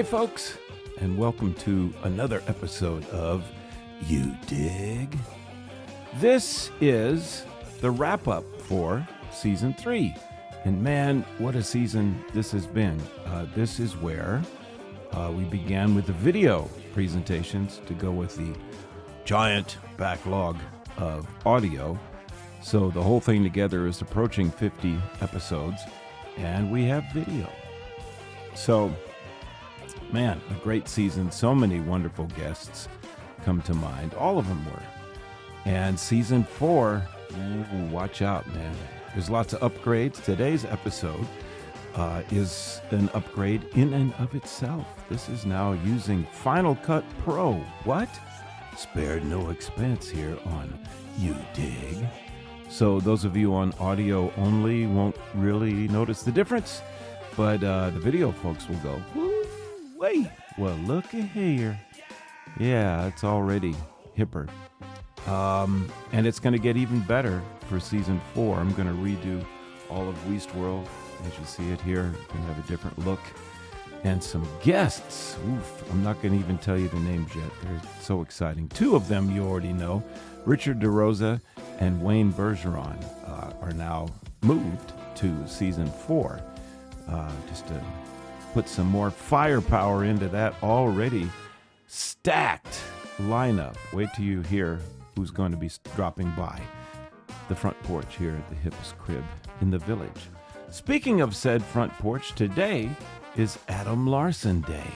folks, and welcome to another episode of You Dig. This is the wrap-up for Season 3. And man, what a season this has been. This is where we began with the video presentations to go with the giant backlog of audio. So the whole thing together is approaching 50 episodes, and we have video. So, man, a great season. So many wonderful guests come to mind. All of them were. And Season 4, watch out, man. There's lots of upgrades. Today's episode is an upgrade in and of itself. This is now using Final Cut Pro. What? Spared no expense here on You Dig. So those of you on audio only won't really notice the difference, but the video folks will go, wait, well, look at here. Yeah, it's already hipper. And it's going to get even better for Season 4. I'm going to redo all of Westworld. As you see it here, you can have a different look. And some guests. Oof, I'm not going to even tell you the names yet. They're so exciting. Two of them you already know. Richard DeRosa and Wayne Bergeron are now moved to Season 4. Just to put some more firepower into that already stacked lineup. Wait till you hear who's going to be dropping by the front porch here at the Hipp's Crib in the Village. Speaking of said front porch, today is Adam Larson Day.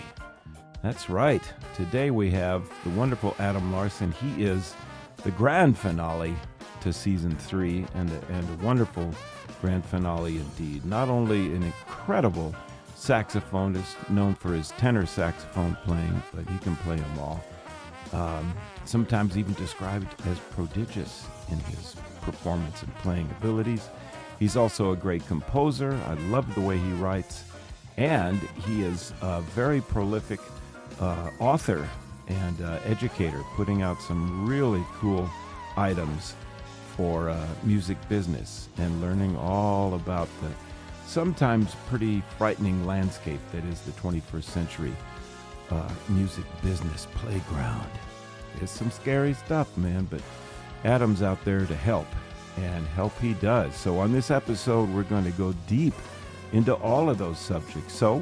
That's right. Today we have the wonderful Adam Larson. He is the grand finale to Season 3 and a wonderful grand finale indeed. Not only an incredible saxophonist known for his tenor saxophone playing, but he can play them all. Sometimes even described as prodigious in his performance and playing abilities. He's also a great composer. I love the way he writes. And he is a very prolific author and educator, putting out some really cool items for music business and learning all about the sometimes pretty frightening landscape that is the 21st century music business playground. It's some scary stuff, man, but Adam's out there to help, and help he does. So on this episode, we're going to go deep into all of those subjects. So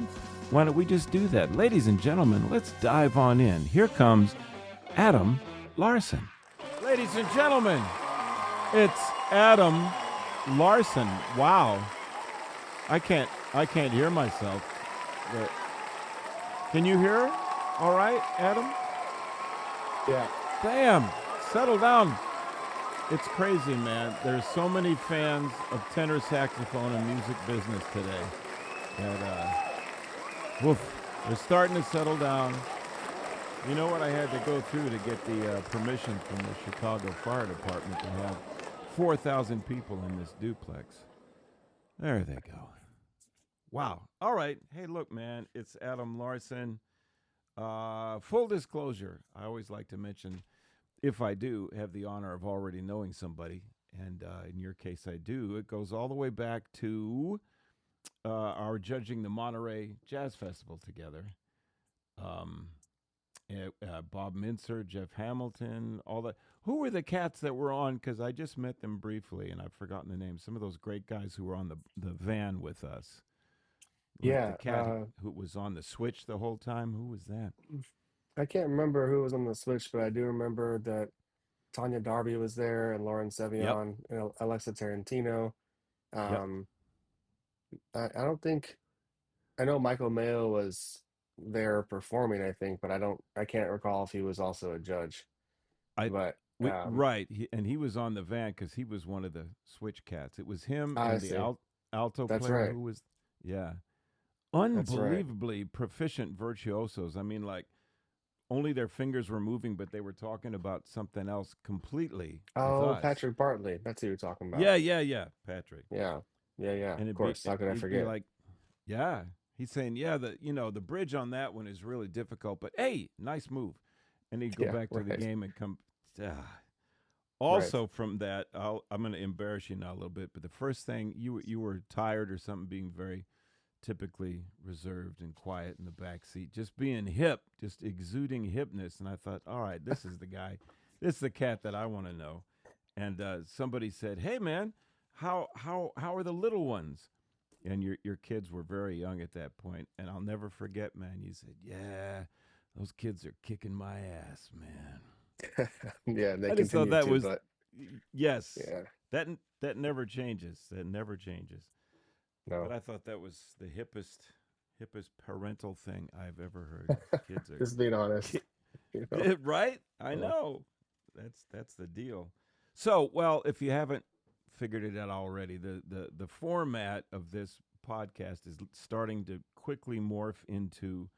why don't we just do that? Ladies and gentlemen, let's dive on in. Here comes Adam Larson. Ladies and gentlemen, it's Adam Larson. Wow. I can't hear myself. But can you hear? All right, Adam? Yeah. Damn. Settle down. It's crazy, man. There's so many fans of tenor saxophone and music business today that, they're starting to settle down. You know what I had to go through to get the permission from the Chicago Fire Department to have 4,000 people in this duplex. There they go. Wow. All right. Hey, look, man, it's Adam Larson. Full disclosure, I always like to mention, if I do have the honor of already knowing somebody, and in your case I do, it goes all the way back to our judging the Monterey Jazz Festival together. Bob Mincer, Jeff Hamilton, all that. Who were the cats that were on? Because I just met them briefly, and I've forgotten the names. Some of those great guys who were on the van with us. Yeah. The cat who was on the switch the whole time. Who was that? I can't remember who was on the switch, but I do remember that Tanya Darby was there and Lauren Yep. Sevion and Alexa Tarantino. Yep. I don't think, I know Michael Mayo was there performing, I think, but I can't recall if he was also a judge. Right. He was on the van because he was one of the switch cats. It was him I and see. the alto That's player right. who was, yeah. That's right. Unbelievably proficient virtuosos. I mean, like, only their fingers were moving, but they were talking about something else completely. Oh, with us. Patrick Bartley. That's who you're talking about. Yeah, Patrick. Yeah. And Of course. How could I it'd forget? be like, yeah. He's saying, the bridge on that one is really difficult, but hey, nice move. And he'd go back to the game and come. Also, from that, I'm going to embarrass you now a little bit, but the first thing, you were tired or something, being very typically reserved and quiet in the back seat, just being hip, just exuding hipness. And I thought, all right, this is the guy, this is the cat that I want to know. And somebody said, "Hey, man, how are the little ones?" And your kids were very young at that point, and I'll never forget, man. You said, "Yeah, those kids are kicking my ass, man." Yeah, and they I just thought continue that to, was but yes, yeah, that never changes. That never changes. But no. I thought that was the hippest parental thing I've ever heard. Kids are Just being honest, you know. right. I Yeah. know. That's the deal. So, well, if you haven't figured it out already, the format of this podcast is starting to quickly morph into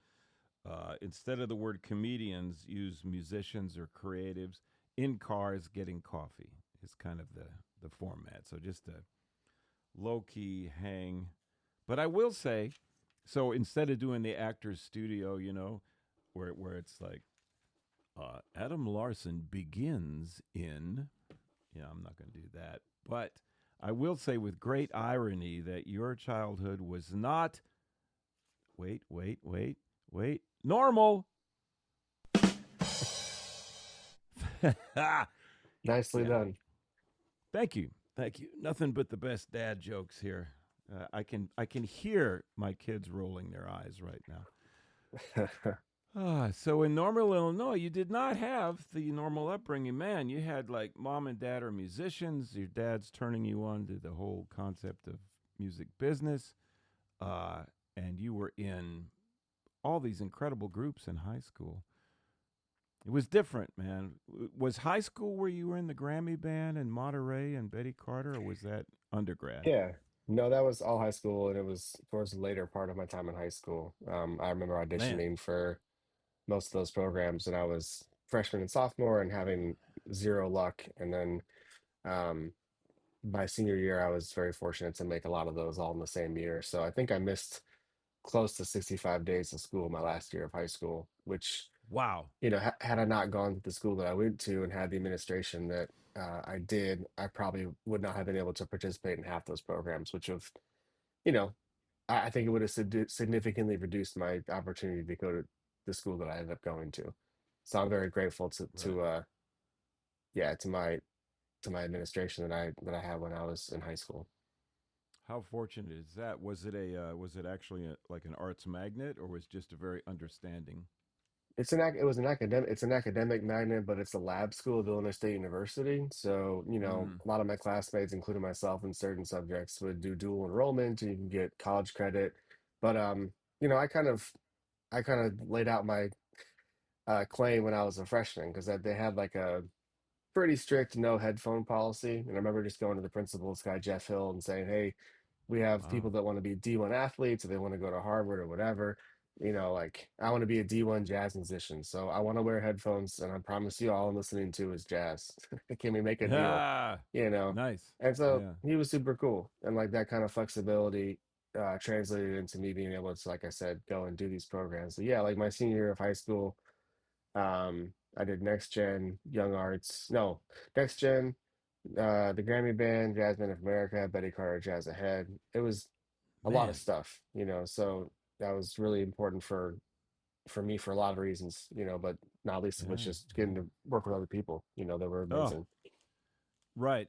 instead of the word comedians, use musicians or creatives in cars getting coffee. Is kind of the format. So just a low key hang. But I will say, so instead of doing the actor's studio, where it's like Adam Larson begins in, I'm not going to do that. But I will say with great irony that your childhood was not, wait, normal. Nicely Yeah. done. Thank you. Thank you. Nothing but the best dad jokes here. I can hear my kids rolling their eyes right now. So in Normal, Illinois, you did not have the normal upbringing, man. You had like mom and dad are musicians. Your dad's turning you on to the whole concept of music business, uh, and you were in all these incredible groups in high school. It was different, man. Was high school where you were in the Grammy band and Monterey and Betty Carter, or was that undergrad? Yeah. No, that was all high school, and it was towards the later part of my time in high school. I remember Man, auditioning for most of those programs, and I was freshman and sophomore and having zero luck. And then um, my senior year, I was very fortunate to make a lot of those all in the same year. So I think I missed close to 65 days of school my last year of high school, which, wow. had I not gone to the school that I went to and had the administration that I did, I probably would not have been able to participate in half those programs, which have, you know, I think it would have significantly reduced my opportunity to go to the school that I ended up going to. So I'm very grateful Right. yeah, to my administration that I had when I was in high school. How fortunate is that? Was it actually like an arts magnet, or was it just a very understanding? It was an academic it's an academic magnet, but it's a lab school of Illinois State University. So, Mm, a lot of my classmates, including myself in certain subjects, would do dual enrollment and you can get college credit. But I kind of laid out my claim when I was a freshman because they had like a pretty strict no headphone policy. And I remember just going to the principal, this guy Jeff Hill, and saying, "Hey, we have people wow. that want to be D1 athletes or they want to go to Harvard or whatever. Like I want to be a D1 jazz musician. So I want to wear headphones and I promise you all I'm listening to is jazz. Can we make a deal? Ah, You know? nice. And so Yeah. he was super cool. And like that kind of flexibility translated into me being able to, like I said, go and do these programs. So yeah, like my senior year of high school, I did Next Gen, Young Arts, no, Next Gen, the Grammy Band, Jazz Band of America, Betty Carter Jazz Ahead. It was a lot of Man. stuff, so that was really important for me for a lot of reasons, but not least of which Yeah. just getting to work with other people, that were Oh, amazing. right.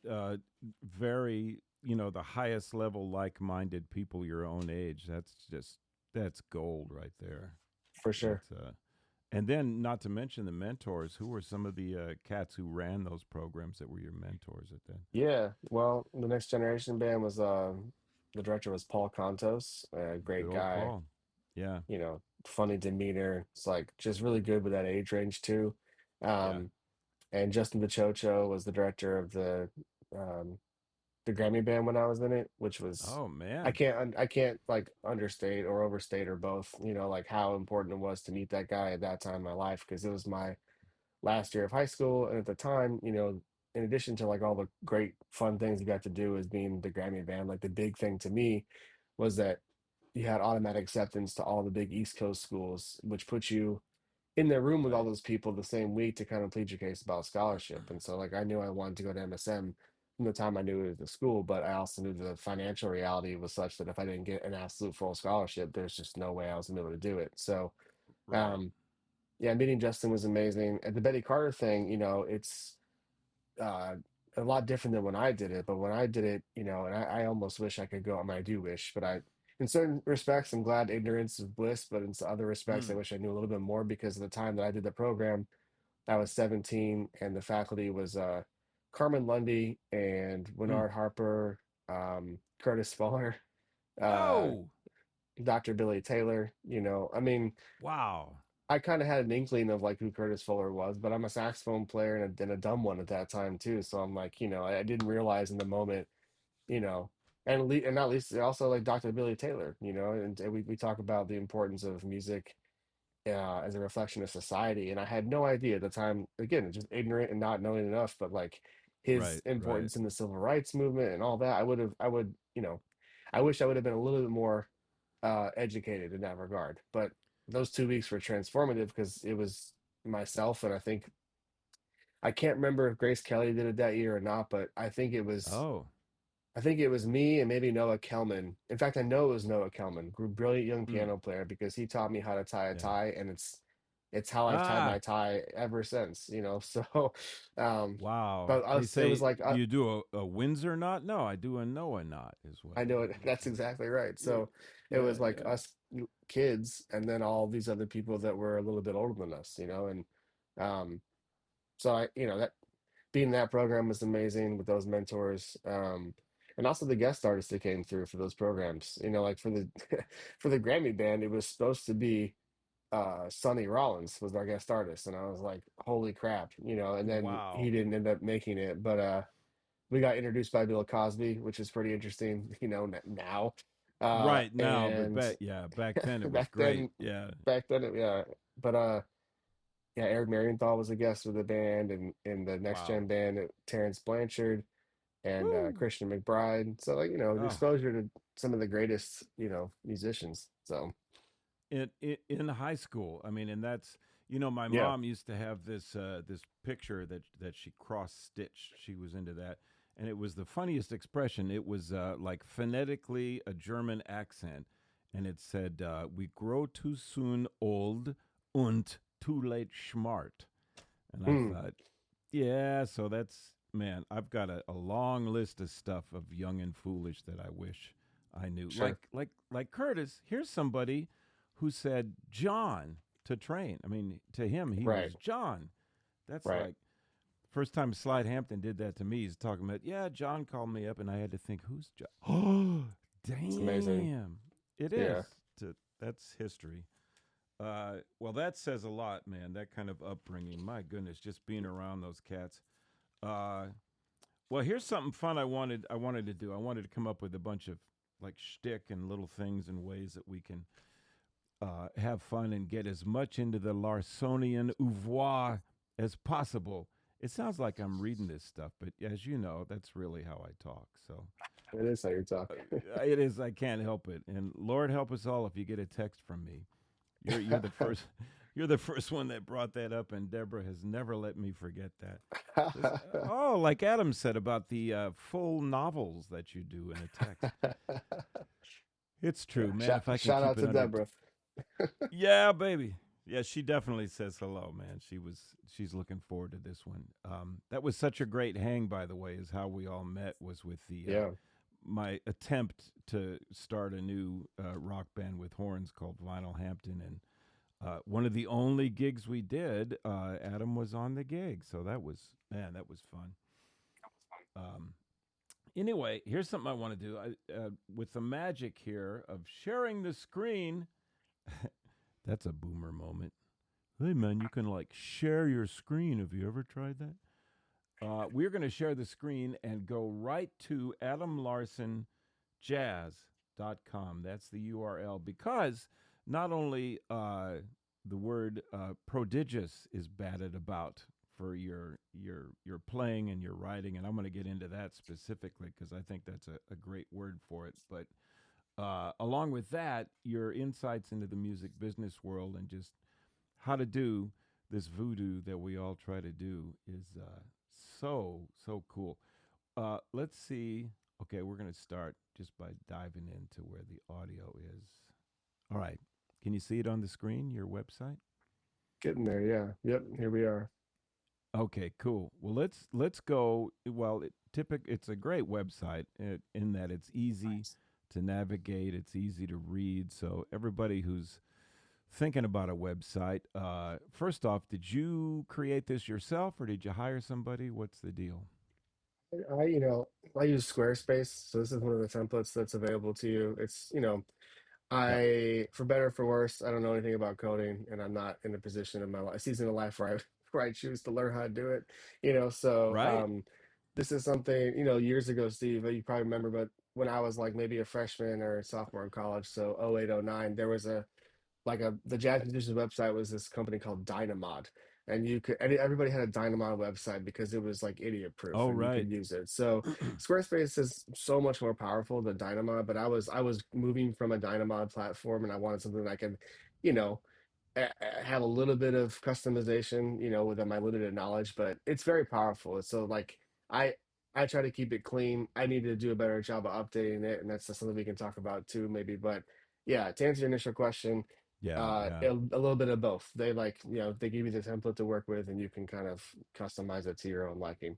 Very, the highest level like-minded people your own age. That's gold right there. For sure. That's and then not to mention the mentors. Who were some of the cats who ran those programs that were your mentors at that? Yeah. Well, the Next Generation Band was the director was Paul Contos, a Good great old guy, Paul. Yeah. funny demeanor. It's like just really good with that age range too. Yeah. Um, and Justin DeChocho was the director of um, the Grammy band when I was in it, which was Oh I man. can't I can't like understate or overstate or both, like how important it was to meet that guy at that time in my life because it was my last year of high school, and at the time, in addition to like all the great fun things you got to do as being the Grammy band, like the big thing to me was that you had automatic acceptance to all the big East Coast schools, which put you in their room with all Right. those people the same week to kind of plead your case about scholarship. And so like I knew I wanted to go to MSM from the time I knew it was the school, but I also knew the financial reality was such that if I didn't get an absolute full scholarship, there's just no way I was gonna be able to do it. So, Right. um, yeah, meeting Justin was amazing. And the Betty Carter thing, it's uh, a lot different than when I did it. But when I did it, and I almost wish I could go. I mean, I do wish, but in certain respects, I'm glad ignorance is bliss. But in other respects, I Mm. wish I knew a little bit more because of the time that I did the program. I was 17, and the faculty was Carmen Lundy and Mm. Winard Harper, Curtis Fuller, uh, Oh, Dr. Billy Taylor. I mean, wow. I kind of had an inkling of like who Curtis Fuller was, but I'm a saxophone player and a dumb one at that time too. So I'm like, I didn't realize in the moment, you know, and not least also like Dr. Billy Taylor, and we talk about the importance of music as a reflection of society. And I had no idea at the time, again, just ignorant and not knowing enough, but like his Right, right. importance in the civil rights movement and all that. I wish I would have been a little bit more educated in that regard. But those 2 weeks were transformative because it was myself, and I can't remember if Grace Kelly did it that year or not, but Oh, I think it was me and maybe Noah Kelman. In fact, I know it was Noah Kelman, brilliant young mm. piano player, because he taught me how to tie a Yeah. tie, and it's how I've tied my Ah, tie ever since. So, um, wow. but They us, it was say, like do you do a Windsor knot? No, I do a Noah knot, is what I know it. they That's call it. exactly right. Yeah, So it yeah, was like yeah. us kids, and then all these other people that were a little bit older than us, and um, so that being in that program was amazing with those mentors. And also the guest artists that came through for those programs. Like for the for the Grammy band, it was supposed to be Sonny Rollins was our guest artist, and I was like, holy crap, and then he Wow. didn't end up making it, but we got introduced by Bill Cosby, which is pretty interesting, now. Right now, but And yeah, back then it was back great. then, Yeah. yeah, but yeah, Eric Marienthal was a guest with the band, and in the Next Wow. Gen band, Terrence Blanchard and Woo. Christian McBride. So like, the Oh, exposure to some of the greatest, musicians. So in high school. I mean, and that's my yeah. mom used to have this picture that she cross stitched. She was into that, and it was the funniest expression. It was like phonetically a German accent, and it said, "We grow too soon old und too late smart." And I Hmm. thought, yeah, so that's man. I've got a long list of stuff of young and foolish that I wish I knew. Sure. Like Curtis. Here's somebody who said John to train. I mean, to him, he Right. was John. That's Right. like first time Slide Hampton did that to me. He's talking about, yeah, John called me up, and I had to think, who's John? Oh, It's amazing. damn! It Yeah. is. That's history. Well, that says a lot, man. That kind of upbringing. My goodness, just being around those cats. Uh, well, here's something fun I wanted to do. I wanted to come up with a bunch of like shtick and little things and ways that we can have fun and get as much into the Larsonian oeuvre as possible. It sounds like I'm reading this stuff, but as you know, that's really how I talk. So It is how you talk. it is. I can't help it. And Lord help us all if you get a text from me. You're the first. You're the first one that brought that up, and Deborah has never let me forget that. Oh, like Adam said about the full novels that you do in a text. It's true, Yeah. man. If I can Shout keep out it to under. Deborah. Yeah, baby. Yeah, she definitely says hello, man. She's looking forward to this one. That was such a great hang, by the way. Is how we all met was with the Yeah. my attempt to start a new rock band with horns called Vinyl Hampton, and one of the only gigs we did, Adam was on the gig, so that was man, that was fun. Um, anyway, here's something I want to do. With the magic here of sharing the screen. That's a boomer moment. Hey man, you can like share your screen. Have you ever tried that? We're going to share the screen and go right to adamlarsonjazz.com. That's the URL because not only the word prodigious is batted about for your playing and your writing, and I'm going to get into that specifically because I think that's a great word for it. But along with that, your insights into the music business world and just how to do this voodoo that we all try to do is so cool. let's see. Okay, we're going to start just by diving into where the audio is. All right. Can you see it on the screen, your website? Getting there, yeah. Yep, here we are. Okay, cool. Well, let's go. Well, it's a great website in that it's easy to navigate, it's easy to read. So everybody who's thinking about a website, first off, did you create this yourself or did you hire somebody? What's the deal? I use Squarespace, so this is one of the templates that's available to you. Yep. For better or for worse, I don't know anything about coding, and I'm not in a position in my life, season of life where I where I choose to learn how to do it. Right. This is something, years ago, Steve, you probably remember, but when I was like maybe a freshman or a sophomore in college, so 08, 09, there was the jazz musicians website was this company called Dynamod, and everybody had a Dynamod website because it was like idiot proof Oh, and you right. could use it. So Squarespace is so much more powerful than Dynamod, but I was moving from a Dynamod platform and I wanted something that I could, you know, have a little bit of customization, within my limited knowledge, but it's very powerful. So like I I try to keep it clean. I need to do a better job of updating it, and that's just something we can talk about too, maybe. But yeah, to answer your initial question, Yeah, yeah. a little bit of both. They give you the template to work with, and you can kind of customize it to your own liking.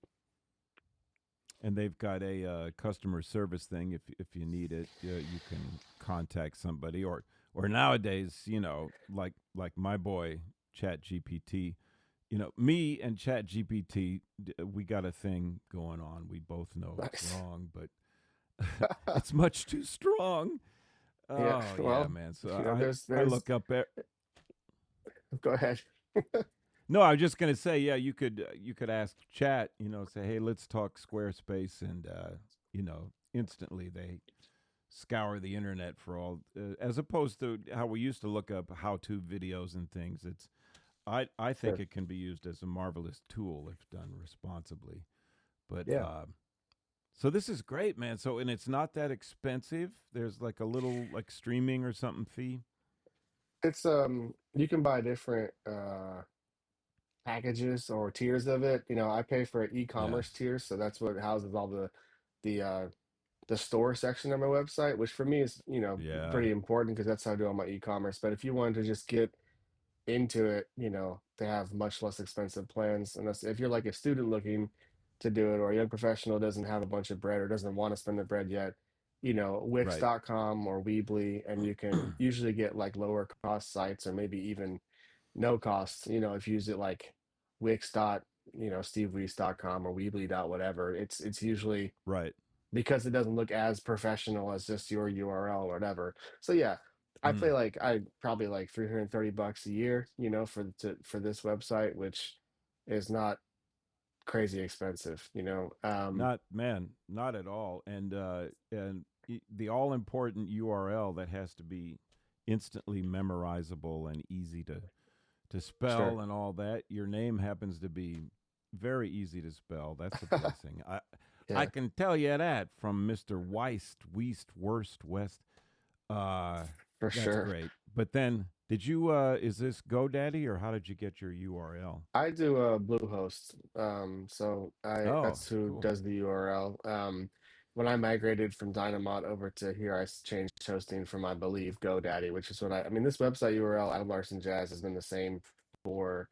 And they've got a customer service thing. If you need it, you can contact somebody, or nowadays, like my boy Chat GPT. Me and Chat GPT, we got a thing going on. We both know it's Nice. wrong, but it's much too strong. Yeah. Oh yeah, Well, man. So I there's. look up. Go ahead. No, I was just gonna say, yeah, you could ask Chat. Say, hey, let's talk Squarespace, and instantly they scour the internet for all, as opposed to how we used to look up how-to videos and things. I think Sure. it can be used as a marvelous tool if done responsibly. But Yeah. so this is great, man. So and it's not that expensive. There's like a little like streaming or something fee. You can buy different packages or tiers of it. I pay for an Yeah, e-commerce tier, so that's what houses all the uh the store section of my website, which for me is, yeah, pretty important because that's how I do all my e-commerce. But if you wanted to just get into it, they have much less expensive plans. And if you're like a student looking to do it or a young professional doesn't have a bunch of bread or doesn't want to spend the bread yet, right. Wix.com or Weebly, and you can usually get like lower cost sites or maybe even no cost, if you use it like Wix dot, stevewees.com or Weebly dot whatever, it's usually Right. because it doesn't look as professional as just your URL or whatever. So yeah, Mm. I probably like $330 a year, for this website, which is not crazy expensive, Not man, not at all. And the all important URL that has to be instantly memorizable and easy to spell Sure. and all that. Your name happens to be very easy to spell. That's a blessing. I Yeah, can tell you that from Mr. Weist, Weast, Worst, West. Uh for that's sure. great. But then did you is this GoDaddy or how did you get your URL? I do Bluehost. So I Oh, that's who cool. does the URL. When I migrated from Dynamod over to here, changed hosting from, I believe, GoDaddy, which is I mean, this website URL, Adam Larson Jazz, has been the same for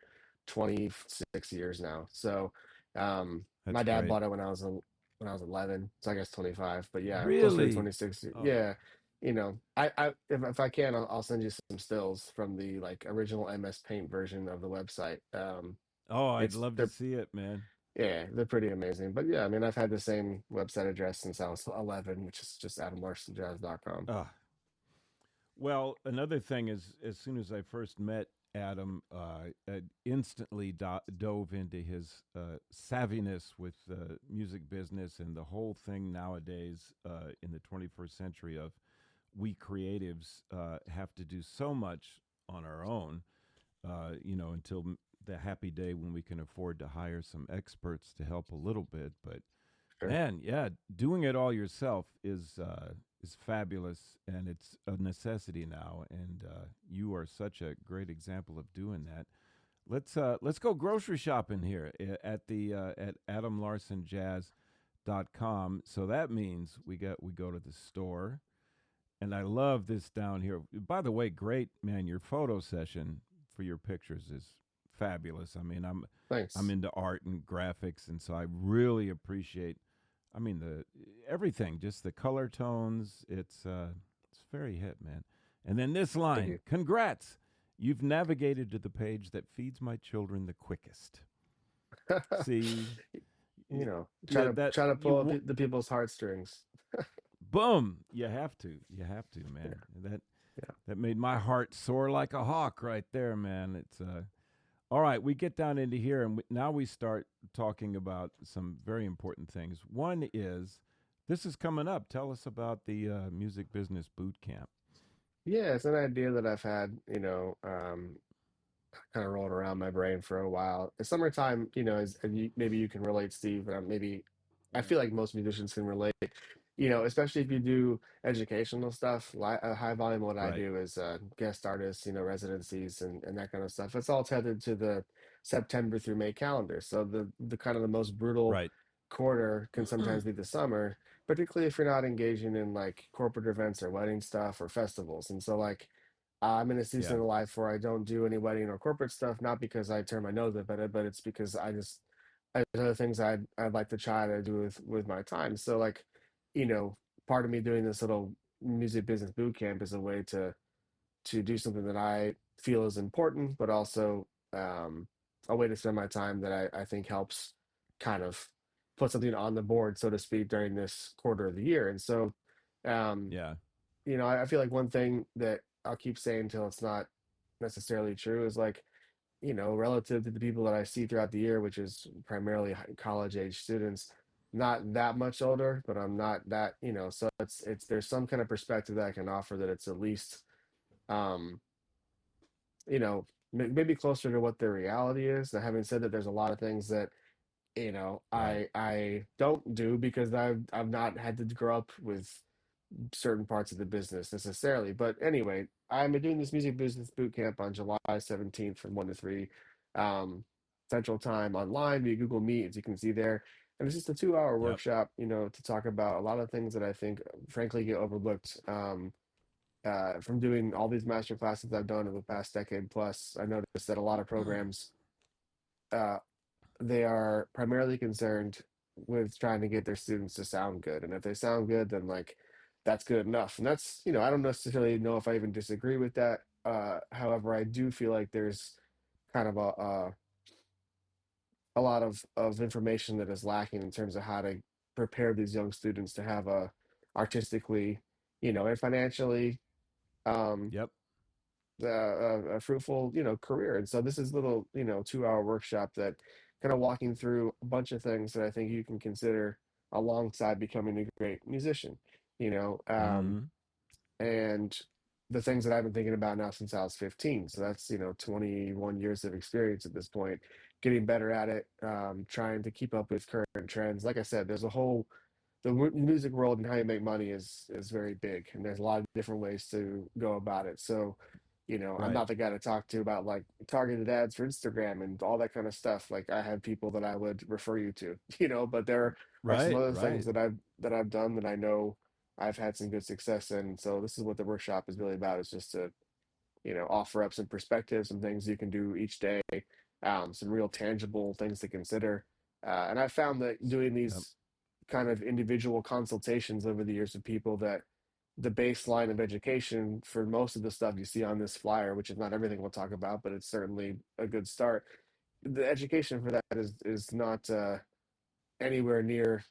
26 years now. So, my That's dad great. bought it when I was 11, so I guess 25, but yeah, closer to Really? 26. Oh. Yeah. If I can, I'll send you some stills from the like original MS Paint version of the website. Oh, I'd It's love to they're see it, man. Yeah, they're pretty amazing. But yeah, I mean, I've had the same website address since I was 11, which is just adamlarsonjazz.com. Ah, well, another thing is, as soon as I first met Adam, I instantly dove into his savviness with music business and the whole thing nowadays in the 21st century of we creatives have to do so much on our own, until the happy day when we can afford to hire some experts to help a little bit. But Sure. man, yeah, doing it all yourself is fabulous, and it's a necessity now. And you are such a great example of doing that. Let's go grocery shopping here at the at Adam Larson Jazz. com. So that means we go to the store. And I love this down here. By the way, great man, your photo session for your pictures is fabulous. I mean, I'm Thanks. into art and graphics, and so I really appreciate. I mean, the everything, just the color tones. It's very hit, man. And then this Thank line: you. "Congrats, you've navigated to the page that feeds my children the quickest." See, Try yeah, to that try to pull you the people's heartstrings. boom. You have to, Yeah, man. yeah, That made my heart soar like a hawk right there, man. It's all right. We get down into here, and now we start talking about some very important things. One is this is coming up. Tell us about the music business boot camp. yeah. It's an idea that I've had, kind of rolled around my brain for a while. The summertime, maybe you can relate, Steve. Maybe I feel like most musicians can relate. Especially if you do educational stuff. High volume, what I Right, do is guest artists, residencies and that kind of stuff. It's all tethered to the September through May calendar. So the kind of the most brutal right. quarter can sometimes be the summer, particularly if you're not engaging in like corporate events or wedding stuff or festivals. And so like I'm in a season Yeah, of life where I don't do any wedding or corporate stuff, not because I turn my nose up at it, but it's because there's other things I'd like to try to do with my time. So like, you know, part of me doing this little music business boot camp is a way to do something that I feel is important, but also a way to spend my time that I think helps kind of put something on the board, so to speak, during this quarter of the year. And so, um, yeah, I feel like one thing that I'll keep saying until it's not necessarily true is like, relative to the people that I see throughout the year, which is primarily college age students, not that much older, but I'm not that, so it's there's some kind of perspective that I can offer that it's at least um, maybe closer to what their reality is. Now, having said that, there's a lot of things that right. I don't do because I've not had to grow up with certain parts of the business necessarily. But anyway, I'm doing this music business boot camp on July 17th from 1 to 3 um, Central Time online via Google Meet, as you can see there. And it's just a 2-hour Yep. workshop, to talk about a lot of things that I think, frankly, get overlooked. From doing all these master classes I've done in the past decade plus, I noticed that a lot of programs, uh, they are primarily concerned with trying to get their students to sound good. And if they sound good, then like that's good enough. And that's, I don't necessarily know if I even disagree with that. However, I do feel like there's kind of a lot of information that is lacking in terms of how to prepare these young students to have a artistically, and financially um Yep. a fruitful, career. And so this is little, 2-hour workshop that kind of walking through a bunch of things that I think you can consider alongside becoming a great musician, you know, um, Mm-hmm. and the things that I've been thinking about now since I was 15. So that's, 21 years of experience at this point, getting better at it, trying to keep up with current trends. Like I said, there's a whole the music world and how you make money is very big, and there's a lot of different ways to go about it. So, I'm Right. not the guy to talk to about like targeted ads for Instagram and all that kind of stuff. Like I have people that I would refer you to, but there are some Right. other things Right. that I've done that I know I've had some good success in. So this is what the workshop is really about, is just to, offer up some perspectives, some things you can do each day, some real tangible things to consider. And I found that doing Yep. these kind of individual consultations over the years with people, that the baseline of education for most of the stuff you see on this flyer, which is not everything we'll talk about, but it's certainly a good start. The education for that is not anywhere near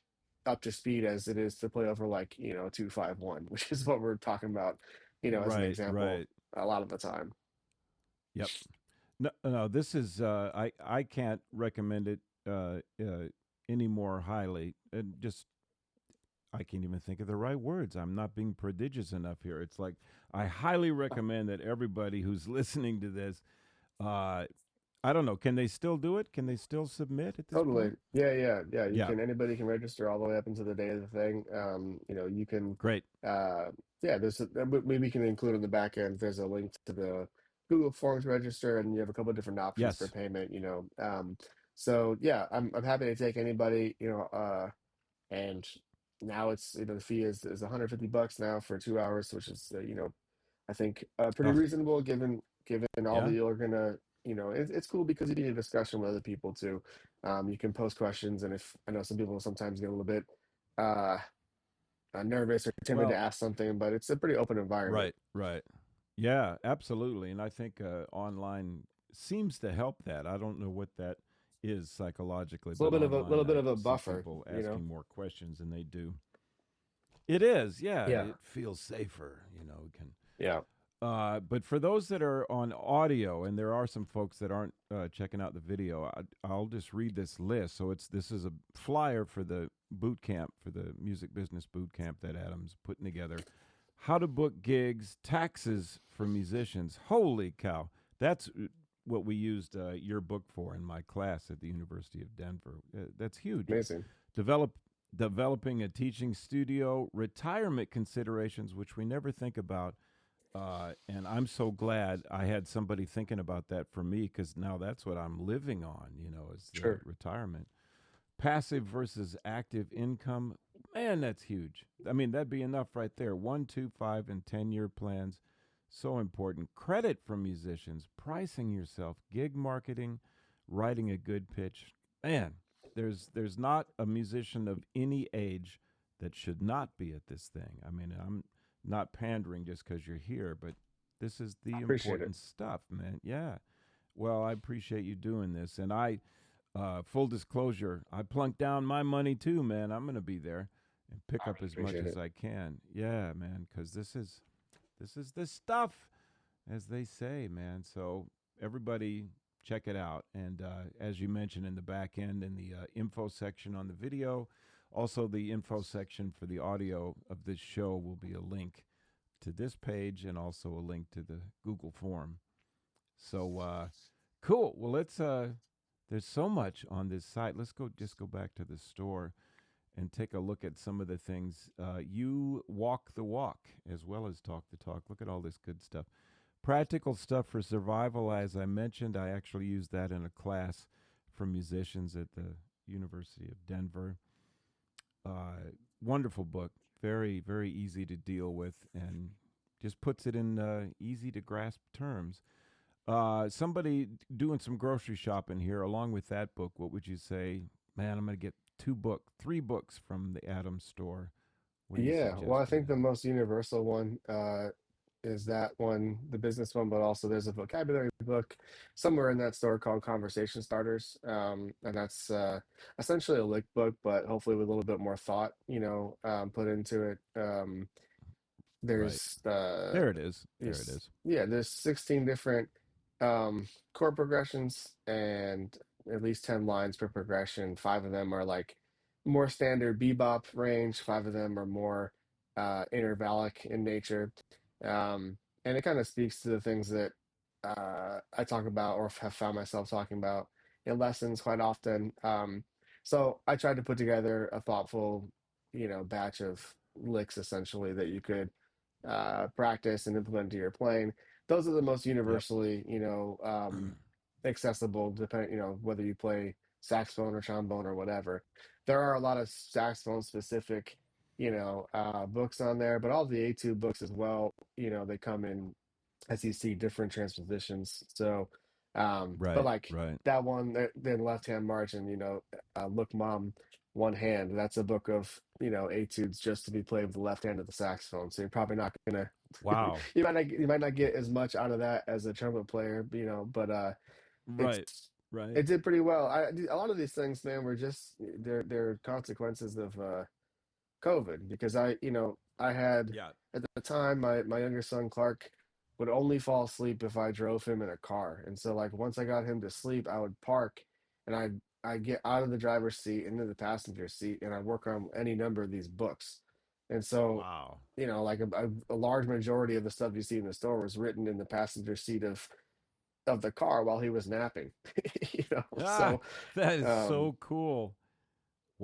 up to speed as it is to play over like, 251, which is what we're talking about, as an Right. example Right. a lot of the time. Yep. No, no, this is I can't recommend it any more highly. And just I can't even think of the right words. I'm not being prodigious enough here. It's like I highly recommend that everybody who's listening to this, uh, I don't know, can they still do it? Can they still submit at this Totally. point? Yeah, yeah, yeah. Yeah. Anybody can register all the way up into the day of the thing. You can, Great. uh, yeah, we can include in the back end, there's a link to the Google Forms register, and you have a couple of different options for Yes. payment, So yeah, I'm happy to take anybody, and now it's, the fee is $150 now for 2 hours, which is, I think pretty Oh, reasonable given all that yeah. you're gonna, it's cool because you need a discussion with other people too. You can post questions, and if I know some people sometimes get a little bit uh, nervous or timid to Well, ask something, but it's a pretty open environment. right, right. Yeah, absolutely. And I think online seems to help that. I don't know what that is psychologically, It's a but little online bit I of a see buffer, people asking more questions than they do. It is, yeah. Yeah, It feels safer, can. yeah, But for those that are on audio, and there are some folks that aren't checking out the video, I'll just read this list. So this is a flyer for the boot camp, for the music business boot camp that Adam's putting together. How to book gigs, taxes for musicians. Holy cow! That's what we used your book for in my class at the University of Denver. That's huge. amazing. Develop Developing a teaching studio, retirement considerations, which we never think about, and I'm so glad I had somebody thinking about that for me, because now that's what I'm living on, is the Sure. retirement. Passive versus active income. Man, that's huge. I mean, that'd be enough right there. 1, 2, 5, and 10-year plans. So important. Credit from musicians, pricing yourself, gig marketing, writing a good pitch. Man, there's not a musician of any age that should not be at this thing. I mean, I'm not pandering just because you're here, but this is I the appreciate it. important stuff, man. Yeah. Well, I appreciate you doing this, and full disclosure, I plunked down my money too, man. I'm gonna be there and pick I up really as much appreciate as it. I can. Yeah, man, because this is the stuff, as they say, man. So everybody check it out. And as you mentioned in the back end, in the info section on the video, also the info section for the audio of this show will be a link to this page and also a link to the Google form. So cool. Well, let's. There's so much on this site. Let's go back to the store and take a look at some of the things. You walk the walk as well as talk the talk. Look at all this good stuff. Practical stuff for survival, as I mentioned. I actually used that in a class for musicians at the University of Denver. Wonderful book. Very, very easy to deal with and just puts it in easy to grasp terms. Somebody doing some grocery shopping here, along with that book, what would you say? Man, I'm going to get 3 books from the Adams store. What do you Yeah, well, I suggest for think the them? most universal one is that one, the business one, but also there's a vocabulary book somewhere in that store called Conversation Starters. And that's essentially a lick book, but hopefully with a little bit more thought, put into it. Right. There's There it is. There it these, is. yeah, there's 16 different chord progressions and at least 10 lines per progression. Five of them are like more standard bebop range, five of them are more intervallic in nature. And it kind of speaks to the things that I talk about or have found myself talking about in lessons quite often. So I tried to put together a thoughtful, batch of licks essentially that you could practice and implement into your playing. Those are the most Yep. universally, accessible, depending, whether you play saxophone or trombone or whatever. There are a lot of saxophone specific, books on there, but all the A2 books as well, they come in as you see different transpositions. So, but Right. like Right. that one, then Left Hand March and, Look Mom, One Hand, that's a book of, etudes just to be played with the left hand of the saxophone. So you're probably not gonna, Wow. you might not get as much out of that as a trumpet player, but Right. it's, Right. it did pretty well. A lot of these things, man, were just they're consequences of COVID because I had Yeah. at the time my younger son Clark would only fall asleep if I drove him in a car. And so like once I got him to sleep, I would park and I'd get out of the driver's seat into the passenger seat and I'd work on any number of these books. And so, Wow. like a large majority of the stuff you see in the store was written in the passenger seat of the car while he was napping. Ah, So that is um so cool.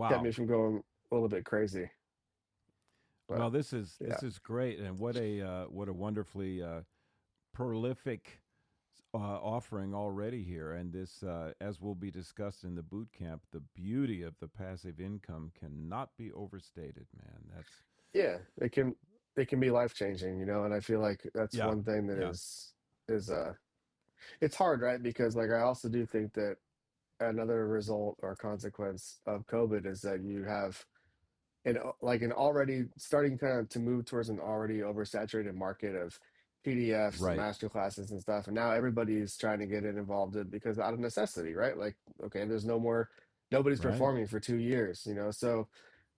kept me Wow. from going a little bit crazy. Well, But this yeah. is great, and what a wonderfully prolific offering already here, and this, as will be discussed in the boot camp, the beauty of the passive income cannot be overstated, man. That's Yeah, it can be life changing, and I feel like that's yeah, one thing that yeah, is it's hard, right? Because like I also do think that another result or consequence of COVID is that you have an already starting kind of to move towards an already oversaturated market of PDFs and right. master classes and stuff. And now everybody's trying to get it involved in because out of necessity, right? Like, okay, there's nobody's Right. performing for 2 years, so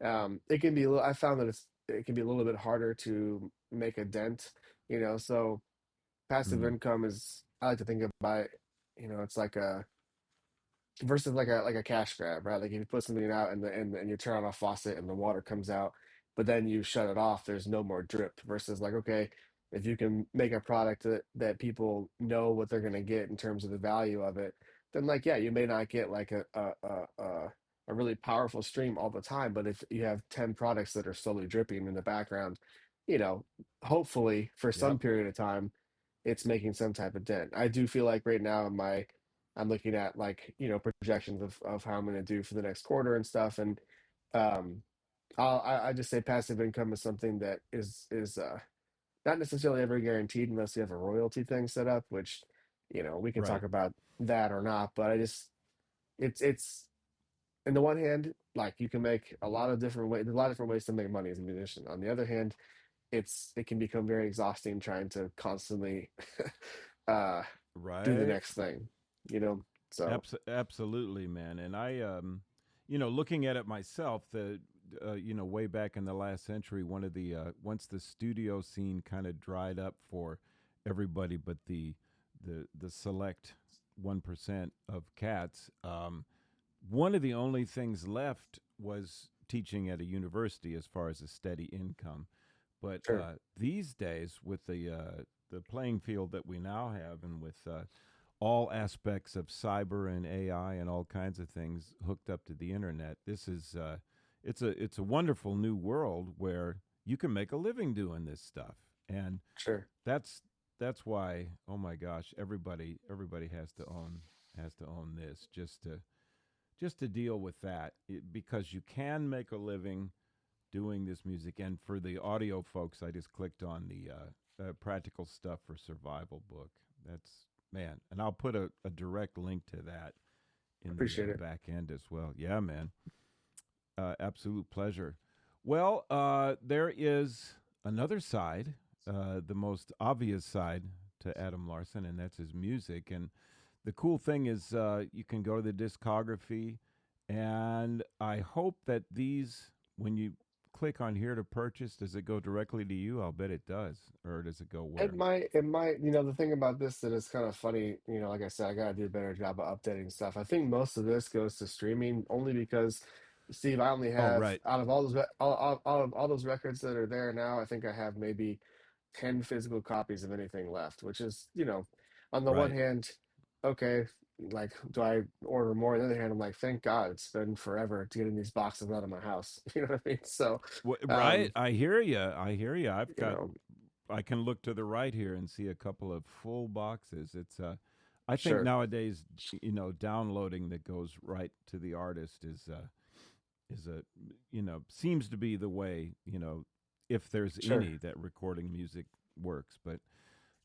it can be a little, I found that it can be a little bit harder to make a dent, so passive Mm, income is, I like to think about it, it's like a versus like a cash grab, right? Like if you put something out and you turn on a faucet and the water comes out, but then you shut it off, there's no more drip. Versus like, okay, if you can make a product that people know what they're gonna get in terms of the value of it, then like yeah, you may not get like a really powerful stream all the time, but if you have 10 products that are slowly dripping in the background, you know, hopefully for some yep. period of time, it's making some type of dent. I do feel like right now in my I'm looking at like, projections of how I'm going to do for the next quarter and stuff. And um, I just say passive income is something that is not necessarily ever guaranteed unless you have a royalty thing set up, which, we can talk Right. about that or not. But it's in the one hand, like you can make a lot of different ways. There's a lot of different ways to make money as a musician. On the other hand, it can become very exhausting trying to constantly uh, do the Right. next thing, you know. So Absolutely, man. And looking at it myself, way back in the last century, one of the once the studio scene kind of dried up for everybody, but the select 1% of cats, one of the only things left was teaching at a university as far as a steady income. But sure. these days, with the playing field that we now have, and with all aspects of cyber and AI and all kinds of things hooked up to the internet, this is it's a wonderful new world where you can make a living doing this stuff, and Sure. that's that's why, oh my gosh, everybody has to own this just to deal with that, because you can make a living doing this music. And for the audio folks, I just clicked on the practical stuff for survival book. That's, man, and I'll put a direct link to that in the Appreciate it. back end as well. Yeah, man, absolute pleasure. Well, there is another side, the most obvious side to Adam Larson, and that's his music. And the cool thing is, you can go to the discography, and I hope that these, when you click on here to purchase, does it go directly to you? I'll bet it does. Or does it go where? It might, the thing about this that is kind of funny, like I said, I gotta do a better job of updating stuff. I think most of this goes to streaming only because, Steve, I only Oh, have right. out of all those all of all those records that are there now, I think I have maybe 10 physical copies of anything left, which is, on the one Right. hand, okay, like, do I order more? On the other hand, I'm like, thank God it's been forever to getting these boxes out of my house. You know what I mean? So, Right. um, I hear you. I hear you. you know, I can look to the right here and see a couple of full boxes. I think sure, nowadays, downloading that goes right to the artist is a, seems to be the way, if there's sure, any that recording music works. But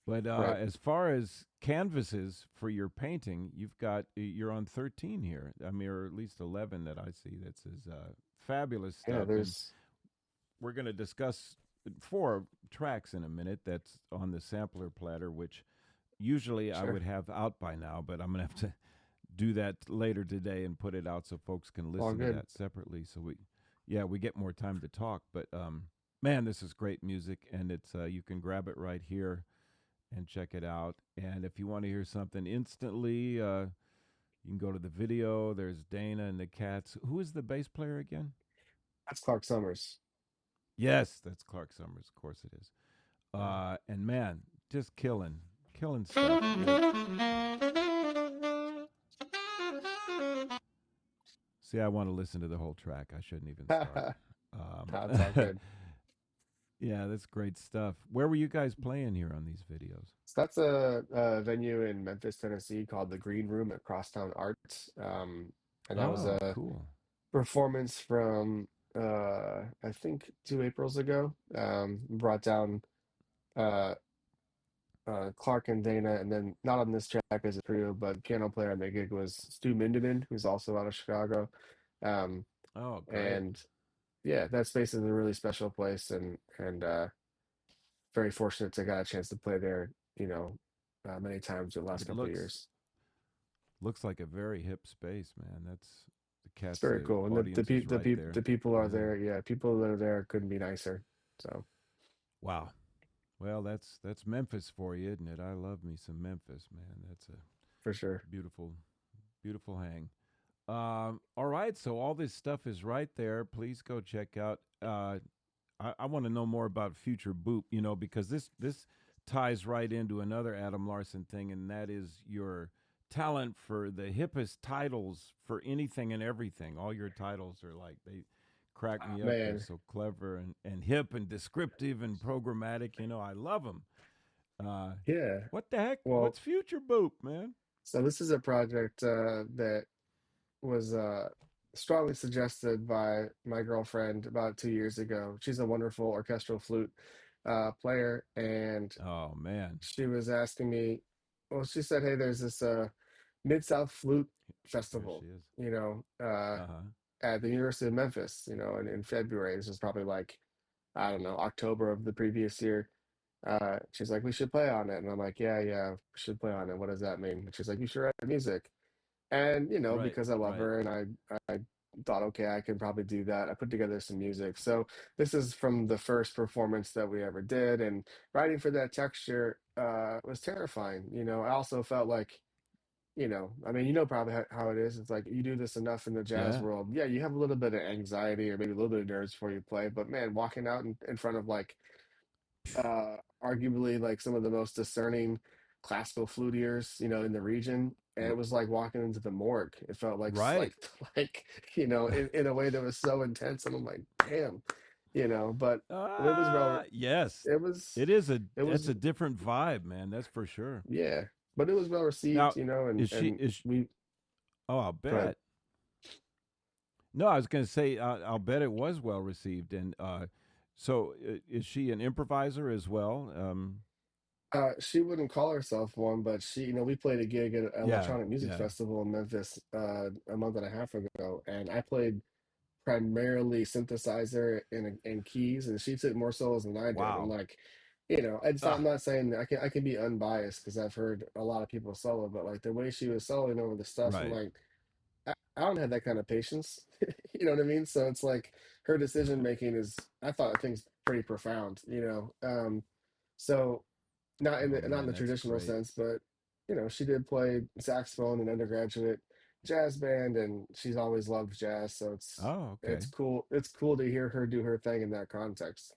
right. as far as canvases for your painting, you're on 13 here. I mean, or at least 11 that I see. That says fabulous Yeah, stuff. And there's we're going to discuss 4 tracks in a minute that's on the sampler platter, which usually I would sure, have out by now, but I'm going to have to do that later today and put it out so folks can all listen to good. that separately. So we get more time to talk. But man, this is great music, and it's you can grab it right here and check it out. And if you want to hear something instantly, you can go to the video. There's Dana and the Cats. Who is the bass player again? That's Clark Summers. Yes, that's Clark Summers. Of course it is. Yeah. And man, just killing stuff. Great. See, I want to listen to the whole track. I shouldn't even start. Um, That's all good. Yeah, that's great stuff. Where were you guys playing here on these videos? So that's a venue in Memphis, Tennessee called the Green Room at Crosstown Arts. And that was Oh, a cool. performance from I think 2 Aprils ago. Brought down uh Clark and Dana, and then not on this track as a trio, but piano player on the gig was Stu Mindeman, who's also out of Chicago. Um, Oh, great. and yeah, that space is a really special place, and very fortunate to got a chance to play there, many times the last It couple of years. looks like a very hip space, man. That's the It's cats. very The cool, and audience is right the there. people are Yeah. there. Yeah, people that are there couldn't be nicer. So Wow. Well, that's Memphis for you, isn't it? I love me some Memphis, man. That's a for sure. beautiful, beautiful hang. All right, so all this stuff is right there. Please go check out. I want to know more about Future Boop, because this ties right into another Adam Larson thing, and that is your talent for the hippest titles for anything and everything. All your titles are like they crack Ah, me up. They're man, so clever and hip and descriptive and programmatic. I love them. Uh, yeah. what the heck? Well, What's Future Boop, man? so this is a project that was strongly suggested by my girlfriend about 2 years ago. She's a wonderful orchestral flute player, and Oh man, she was asking me, well, she said, "Hey, there's this Mid-South Flute there she Festival, is. you know, uh, Uh huh. at the University of Memphis, in February. This was probably like, I don't know, October of the previous year. She's like, we should play on it. And I'm like, yeah, yeah, we should play on it. What does that mean? And she's like, you should write music. And Right, because I love right. her and I thought, okay, I can probably do that. I put together some music. So this is from the first performance that we ever did, and writing for that texture was terrifying. I also felt like, I mean, probably how it is. It's like you do this enough in the jazz Yeah. world. Yeah, you have a little bit of anxiety or maybe a little bit of nerves before you play, but man, walking out in front of like arguably like some of the most discerning classical flutiers, in the region. And it R- was like walking into the morgue. It felt like right. in a way that was so intense. And I'm like, damn, but it was well, Yes. it was, It is a it That's was, a different vibe, man. That's for sure. yeah, but it was well received, Now, and is she, we oh, I'll go ahead. bet. No, I was going to say I'll bet it was well received and so is she an improviser as well? She wouldn't call herself one, but we played a gig at an Yeah, electronic music yeah. festival in Memphis a month and a half ago, and I played primarily synthesizer and keys, and she took more solos than I did. And Wow. like, I'm Ah, not saying that I can be unbiased because I've heard a lot of people solo, but like the way she was soloing over the stuff, I'm right. like, I don't have that kind of patience. You know what I mean? So it's like her decision making I think's pretty profound. So Oh not in man, the that's traditional great. sense, but she did play saxophone in undergraduate jazz band, and she's always loved jazz. So Oh, it's okay. cool. It's cool to hear her do her thing in that context.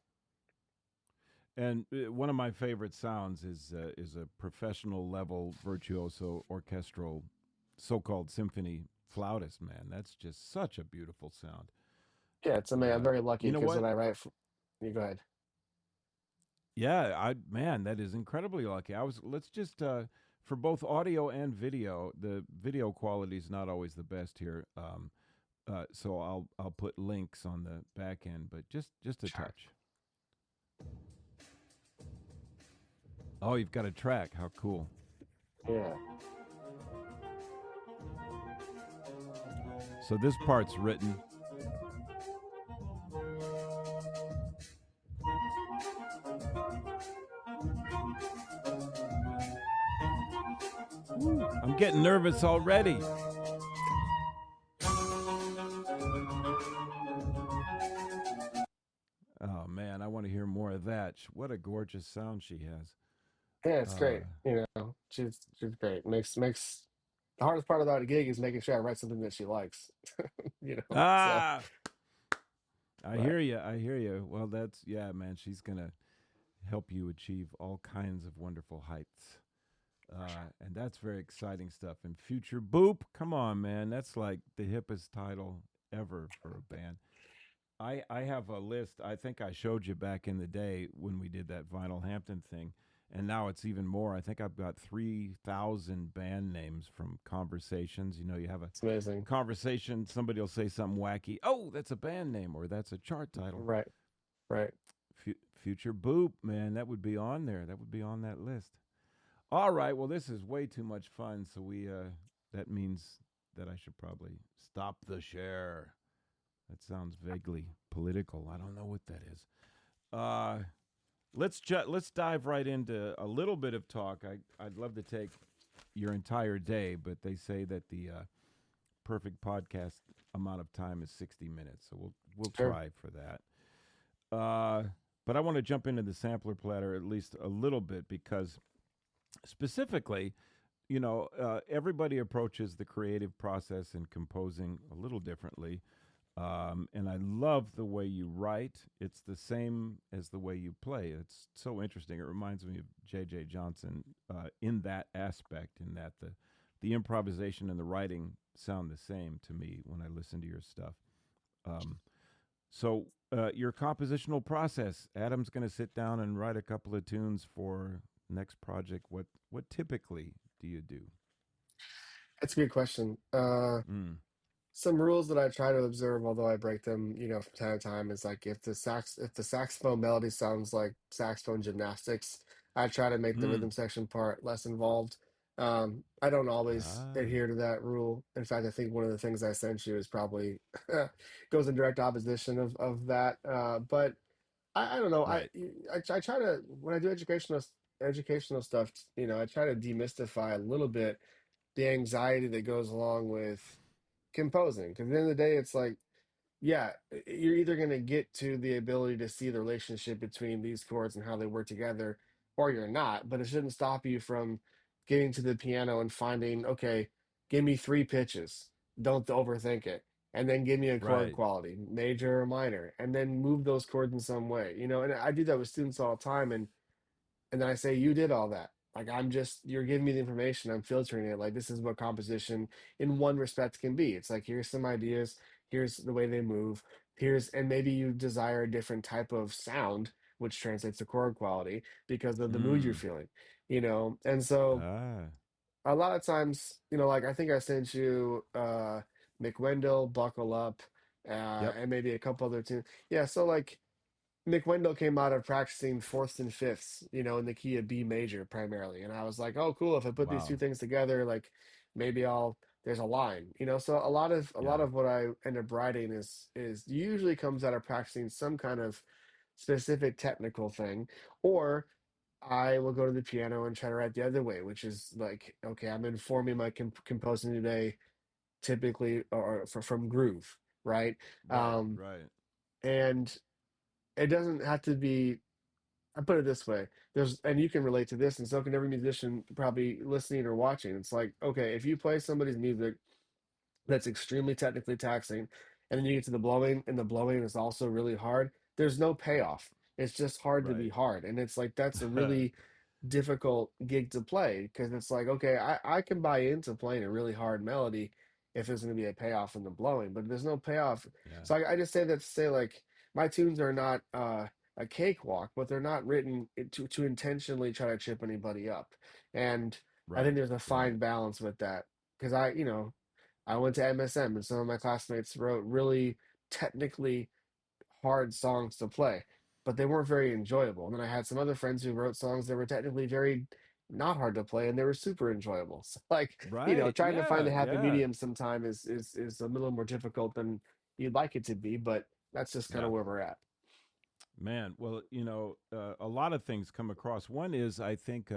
And one of my favorite sounds is a professional level virtuoso orchestral so-called symphony flautist, man. That's just such a beautiful sound. Yeah, it's amazing. I'm very lucky You know because when what? I write, you go ahead. Yeah, I man, that is incredibly lucky. Let's just for both audio and video, the video quality is not always the best here. So I'll put links on the back end, but just a Sure. touch. Oh, you've got a track. How cool. Yeah. So this part's written. I'm getting nervous already. Oh man, I want to hear more of that. What a gorgeous sound she has. Yeah, it's Uh, great. She's great. Makes the hardest part about a gig is making sure I write something that she likes. So ah, I but hear you. I hear you. Well, that's yeah, man. She's gonna help you achieve all kinds of wonderful heights. for sure. And that's very exciting stuff. And Future Boop, come on, man. That's like the hippest title ever for a band. I have a list. I think I showed you back in the day when we did that Vinyl Hampton thing, and now it's even more. I think I've got 3,000 band names from conversations. You know, you have a It's amazing. conversation, somebody will say something wacky. Oh, that's a band name or that's a chart title. Right, right. Future Boop, man, that would be on there. That would be on that list. All right, well, this is way too much fun, so that means that I should probably stop the share. That sounds vaguely political. I don't know what that is. Uh, let's dive right into a little bit of talk. I'd love to take your entire day, but they say that the perfect podcast amount of time is 60 minutes, so we'll Sure. try for that. Uh, but I want to jump into the sampler platter at least a little bit because specifically, everybody approaches the creative process in composing a little differently. And I love the way you write. It's the same as the way you play. It's so interesting. It reminds me of J.J. Johnson in that aspect, in that the improvisation and the writing sound the same to me when I listen to your stuff. Um, so your compositional process, Adam's going to sit down and write a couple of tunes for next project. What typically do you do? That's a good question. Mm. Some rules that I try to observe, although I break them, from time to time, is like if the saxophone melody sounds like saxophone gymnastics, I try to make the Mm. rhythm section part less involved. I don't always Ah, adhere to that rule. In fact, I think one of the things I sent you is probably goes in direct opposition of that. But I don't know. right. I try to when I do educational stuff, I try to demystify a little bit the anxiety that goes along with composing. Because at the end of the day, it's like, yeah, you're either going to get to the ability to see the relationship between these chords and how they work together, or you're not. But it shouldn't stop you from getting to the piano and finding, okay, give me three pitches. Don't overthink it. And then give me a chord Right. quality, major or minor, and then move those chords in some way. And I do that with students all the time. And then I say, you did all that. Like you're giving me the information. I'm filtering it. Like this is what composition in one respect can be. It's like, here's some ideas. Here's the way they move. And maybe you desire a different type of sound, which translates to chord quality because of the mood you're Mm. feeling. And so Ah. a lot of times, like I think I sent you, McWendell, Buckle Up, Yep. and maybe a couple other tunes. Yeah. So like, McWendell came out of practicing fourths and fifths, in the key of B major primarily. And I was like, oh, cool. If I put these two Wow. things together, like maybe there's a line. So a lot Yeah. of what I end up writing is usually comes out of practicing some kind of specific technical thing, or I will go to the piano and try to write the other way, which is like, okay, I'm informing my composing today, typically, or from groove, right? Right. Um, Right. and it doesn't have to be. I put it this way. And you can relate to this, and so can every musician probably listening or watching. It's like, okay, if you play somebody's music that's extremely technically taxing, and then you get to the blowing, and the blowing is also really hard, there's no payoff. It's just hard to be Right. hard. And it's like, that's a really difficult gig to play because it's like, okay, I can buy into playing a really hard melody if there's going to be a payoff in the blowing, but there's no payoff. Yeah. So I just say that to say, like, my tunes are not a cakewalk, but they're not written to intentionally try to trip anybody up. And I think Right. there's a Right. fine balance with that because I went to MSM and some of my classmates wrote really technically hard songs to play, but they weren't very enjoyable. And then I had some other friends who wrote songs that were technically very not hard to play and they were super enjoyable. So like, Right. trying to find Yeah. a happy Yeah. medium sometime is a little more difficult than you'd like it to be, but that's just kind of Yeah. where we're at. Man. Well, a lot of things come across. One is I think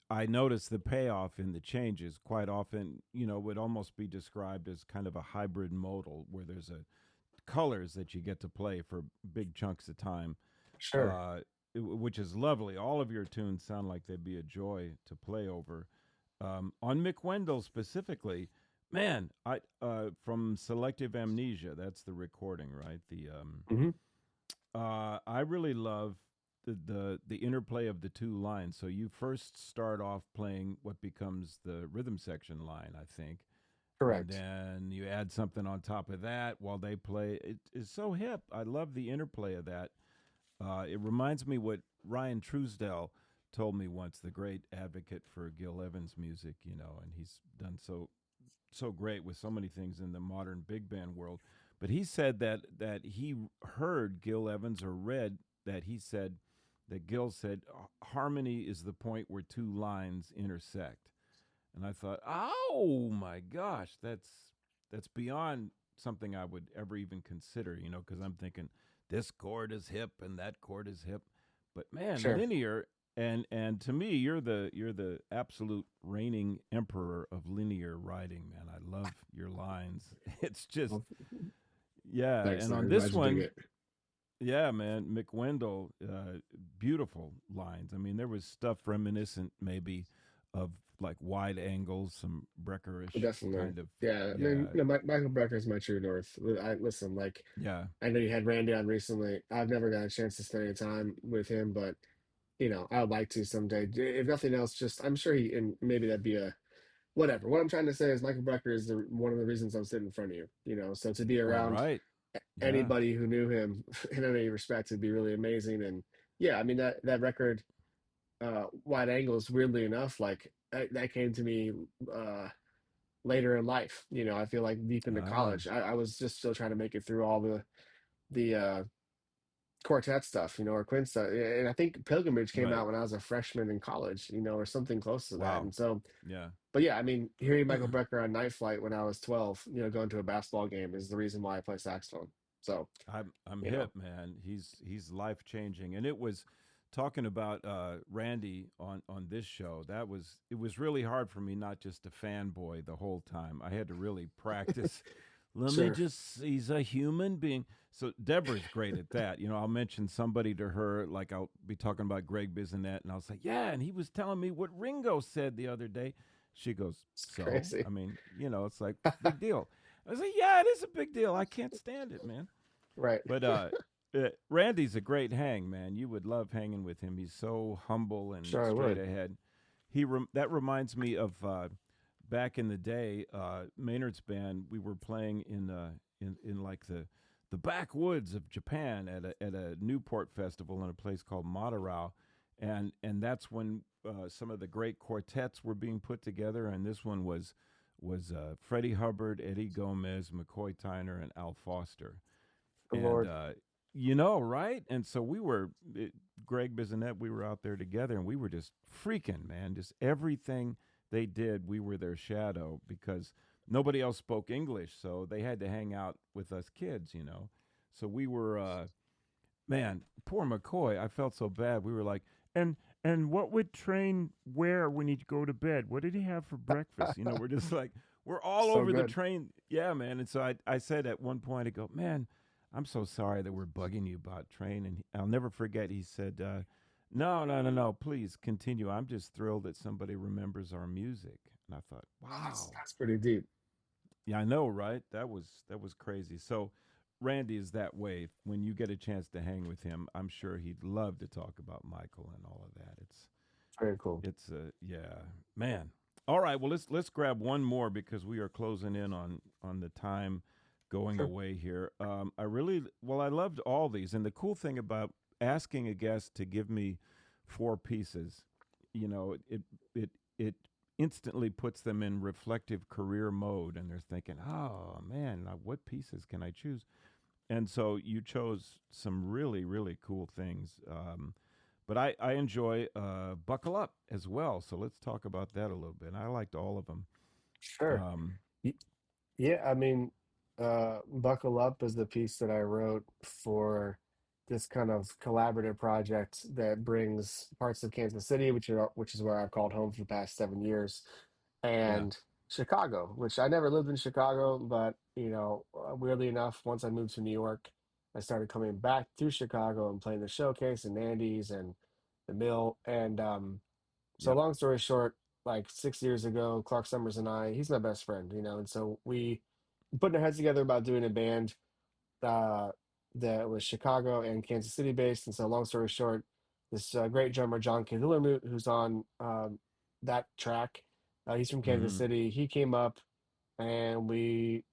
I notice the payoff in the changes quite often. Would almost be described as kind of a hybrid modal where there's a colors that you get to play for big chunks of time, Sure. which is lovely. All of your tunes sound like they'd be a joy to play over. On Mick Wendell specifically, man, I from Selective Amnesia, that's the recording, right? Hmm. I really love the interplay of the two lines. So you first start off playing what becomes the rhythm section line, I think, and Correct. then you add something on top of that while they play. It is so hip. I love the interplay of that. It reminds me what Ryan Truesdell told me once, the great advocate for Gil Evans music, and he's done so great with so many things in the modern big band world. But he said that he heard Gil Evans, or read that he said that Gil said harmony is the point where two lines intersect. And I thought, oh my gosh, that's beyond something I would ever even consider, because I'm thinking this chord is hip and that chord is hip. But man, Sure. linear, and to me, you're the absolute reigning emperor of linear writing, man. I love your lines. It's just, Well, yeah. thanks, And on man. this Glad you dig one, it. yeah, man, McWendell, beautiful lines. I mean, there was stuff reminiscent maybe of like wide angles, some Breckerish Definitely. kind of, Yeah. I mean, yeah, Michael Brecker is my true north. I listen, like, yeah. I know you had Randy on recently. I've never got a chance to spend any time with him, but I would like to someday. If nothing else, just I'm sure and maybe that'd be a whatever. What I'm trying to say is Michael Brecker is one of the reasons I'm sitting in front of you. So to be All around right. Yeah. anybody who knew him in any respect would be really amazing. And yeah, I mean that record, Wide Angles, weirdly enough, like that came to me later in life. I feel like deep into Ah, college, I was just still trying to make it through all the quartet stuff, or Quinn stuff. And I think Pilgrimage came right. out when I was a freshman in college, or something close to that. Wow. And so, Yeah. but yeah, I mean, hearing Michael Brecker on Night Flight when I was 12, going to a basketball game is the reason why I play saxophone. So, I'm you know, hip, man. He's life changing, and it was talking about Randy on this show. It was really hard for me not just to fanboy the whole time. I had to really practice. Let me sure. just, he's a human being. So Deborah's great at that. I'll mention somebody to her, like I'll be talking about Greg Bizinet, and I'll say, yeah, and he was telling me what Ringo said the other day. She goes, It's so? crazy. I mean, it's like, big deal. I was like, yeah, it is a big deal. I can't stand it, man. Right. But Randy's a great hang, man. You would love hanging with him. He's so humble and Sure, I straight would. ahead. That reminds me of back in the day, Maynard's band. We were playing in like the backwoods of Japan at a Newport festival in a place called Monterey, and that's when some of the great quartets were being put together, and this one was Freddie Hubbard, Eddie Gomez, McCoy Tyner, and Al Foster. Good And Lord. right? And so Greg Bizinet, we were out there together, and we were just freaking, man. Just everything they did, we were their shadow, because nobody else spoke English, so they had to hang out with us kids. So we were, man, poor McCoy. I felt so bad. We were like, and what would Train wear when he'd go to bed? What did he have for breakfast? We're just like, we're all So over the good. train. Yeah, man. And so I said at one point, I go, man, I'm so sorry that we're bugging you about Train. And I'll never forget, he said, no, no, no, no, please continue. I'm just thrilled that somebody remembers our music. And I thought, Oh, that's wow. that's pretty deep. Yeah, I know, right? That was crazy. So Randy is that way. When you get a chance to hang with him, I'm sure he'd love to talk about Michael and all of that. Very cool. Yeah, man. All right, well let's grab one more because we are closing in on the time going Sure. away here. I loved all these, and the cool thing about asking a guest to give me four pieces, it instantly puts them in reflective career mode, and they're thinking, oh man, now what pieces can I choose? And so you chose some really really cool things. But I enjoy Buckle Up as well. So let's talk about that a little bit. I liked all of them. Sure. Um, Y- Yeah, I mean, Buckle Up is the piece that I wrote for this kind of collaborative project that brings parts of Kansas City, which is where I've called home for the past 7 years, yeah. and Chicago, which I never lived in Chicago, but weirdly enough, once I moved to New York, I started coming back to Chicago and playing the Showcase and Andy's and the Mill. And so Yep. long story short, like 6 years ago, Clark Summers and he's my best friend, and so we putting our heads together about doing a band uh, that was Chicago and Kansas City based. And so long story short, this great drummer, John Kizilarmut, who's on that track, he's from Kansas Mm-hmm. City. He came up and we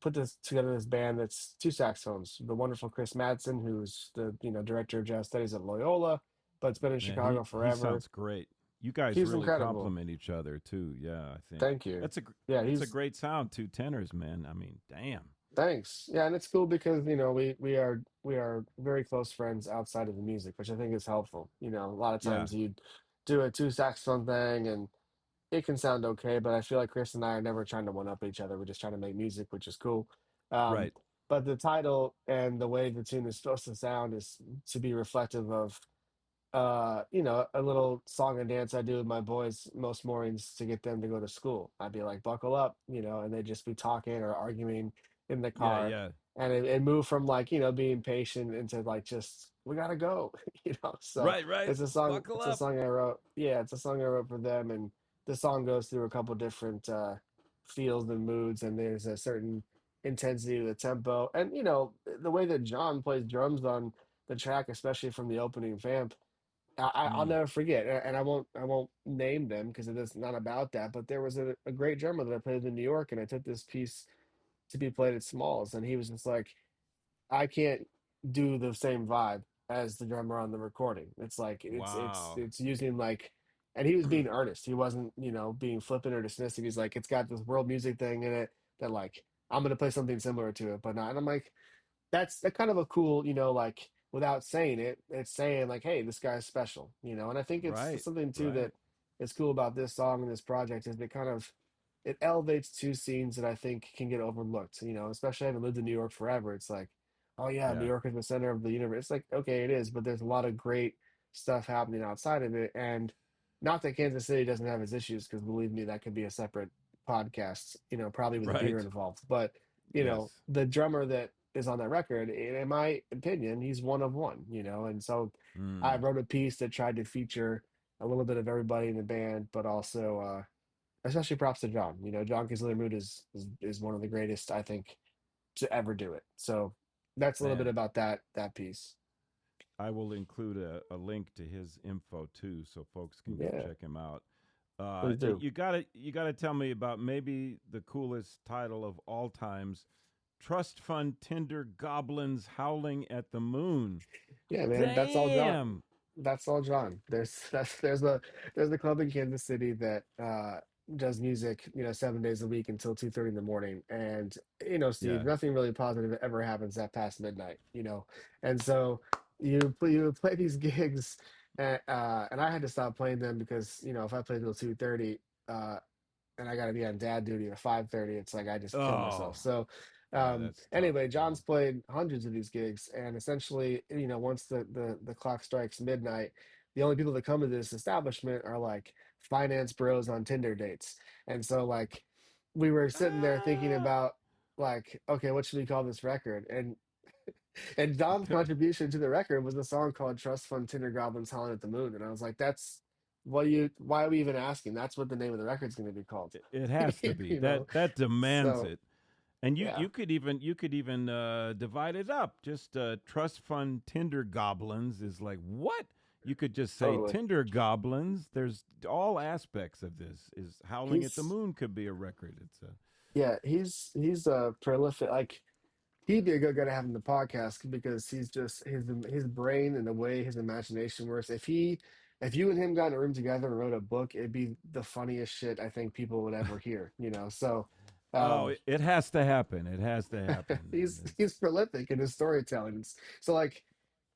put this together, this band that's two saxophones. The wonderful Chris Madsen, who's the director of jazz studies at Loyola, but's been in Man, Chicago he forever. sounds great. You guys He's really incredible. complement each other too. Yeah, I think Thank you. that's a Yeah, it's a he's great sound. Two tenors, man. I mean, damn. thanks. Yeah, and it's cool because we are very close friends outside of the music, which I think is helpful. A lot of Yeah, times you do a two saxophone thing and it can sound okay, but I feel like Chris and I are never trying to one up each other. We're just trying to make music, which is cool. Um, right. but the title and the way the tune is supposed to sound is to be reflective of a little song and dance I do with my boys most mornings to get them to go to school. I'd be like, buckle up, and they'd just be talking or arguing in the Yeah, car. yeah. And it moved from like, being patient into like just we gotta go, So Right, right. Buckle it's a up. song I wrote. Yeah, it's a song I wrote for them. And the song goes through a couple different feels and moods, and there's a certain intensity to the tempo. And the way that John plays drums on the track, especially from the opening vamp I'll Mm, never forget, and I won't name them because it is not about that. But there was a great drummer that I played in New York, and I took this piece to be played at Smalls, and he was just like, I can't do the same vibe as the drummer on the recording. It's like wow. it's using like, and he was being earnest. He wasn't being flippant or dismissive. He's like, it's got this world music thing in it that like I'm gonna play something similar to it, but not. And I'm like, that's kind of a cool, like without saying it, it's saying like, hey, this guy's special, And I think it's Right, something too right. that is cool about this song and this project is it elevates two scenes that I think can get overlooked, especially having lived in New York forever. It's like, oh yeah, New Yeah, York is the center of the universe. It's like, okay, it is, but there's a lot of great stuff happening outside of it. And not that Kansas City doesn't have its issues, because believe me, that could be a separate podcast, probably with a beer right. involved. But Yes. the drummer that is on that record, in my opinion, he's one of one, and so I Mm, wrote a piece that tried to feature a little bit of everybody in the band, but also especially props to John. John Kizilarmut is one of the greatest, I think, to ever do it. So that's a little bit man. about that piece. I will include a link to his info too, so folks can go Yeah, check him out. please do. You gotta tell me about maybe the coolest title of all times: Trust Fund Tinder Goblins Howling at the Moon. Yeah, man, that's all John. Damn. That's all John. There's a club in Kansas City that does music, 7 days a week until 2:30 in the morning. And Steve, Yeah. nothing really positive ever happens at past midnight. And so you play these gigs, and I had to stop playing them because if I play till 2:30, and I got to be on dad duty at 5:30, it's like I just kill myself. Oh, So, yeah, that's tough, anyway, John's man. played hundreds of these gigs, and essentially, once the clock strikes midnight, the only people that come to this establishment are like finance bros on Tinder dates. And so, like, we were sitting there thinking Ah. about like, okay, what should we call this record? And John's contribution to the record was a song called "Trust Fund Tinder Goblins Howling at the Moon," and I was like, that's why are we even asking? That's what the name of the record's going to be called. It has to be. you know That demands so it. And you yeah, you could even divide it up. Just trust fund Tinder goblins is like what? You could just say totally. Tinder goblins. There's all aspects of this. Is Howling at the He's Moon could be a record. It's a Yeah, he's a prolific, like he'd be a good guy to have in the podcast because he's just his brain and the way his imagination works. If you and him got in a room together and wrote a book, it'd be the funniest shit I think people would ever hear. So oh, um it has to happen. It has to happen, man. It's he's prolific in his storytelling. So like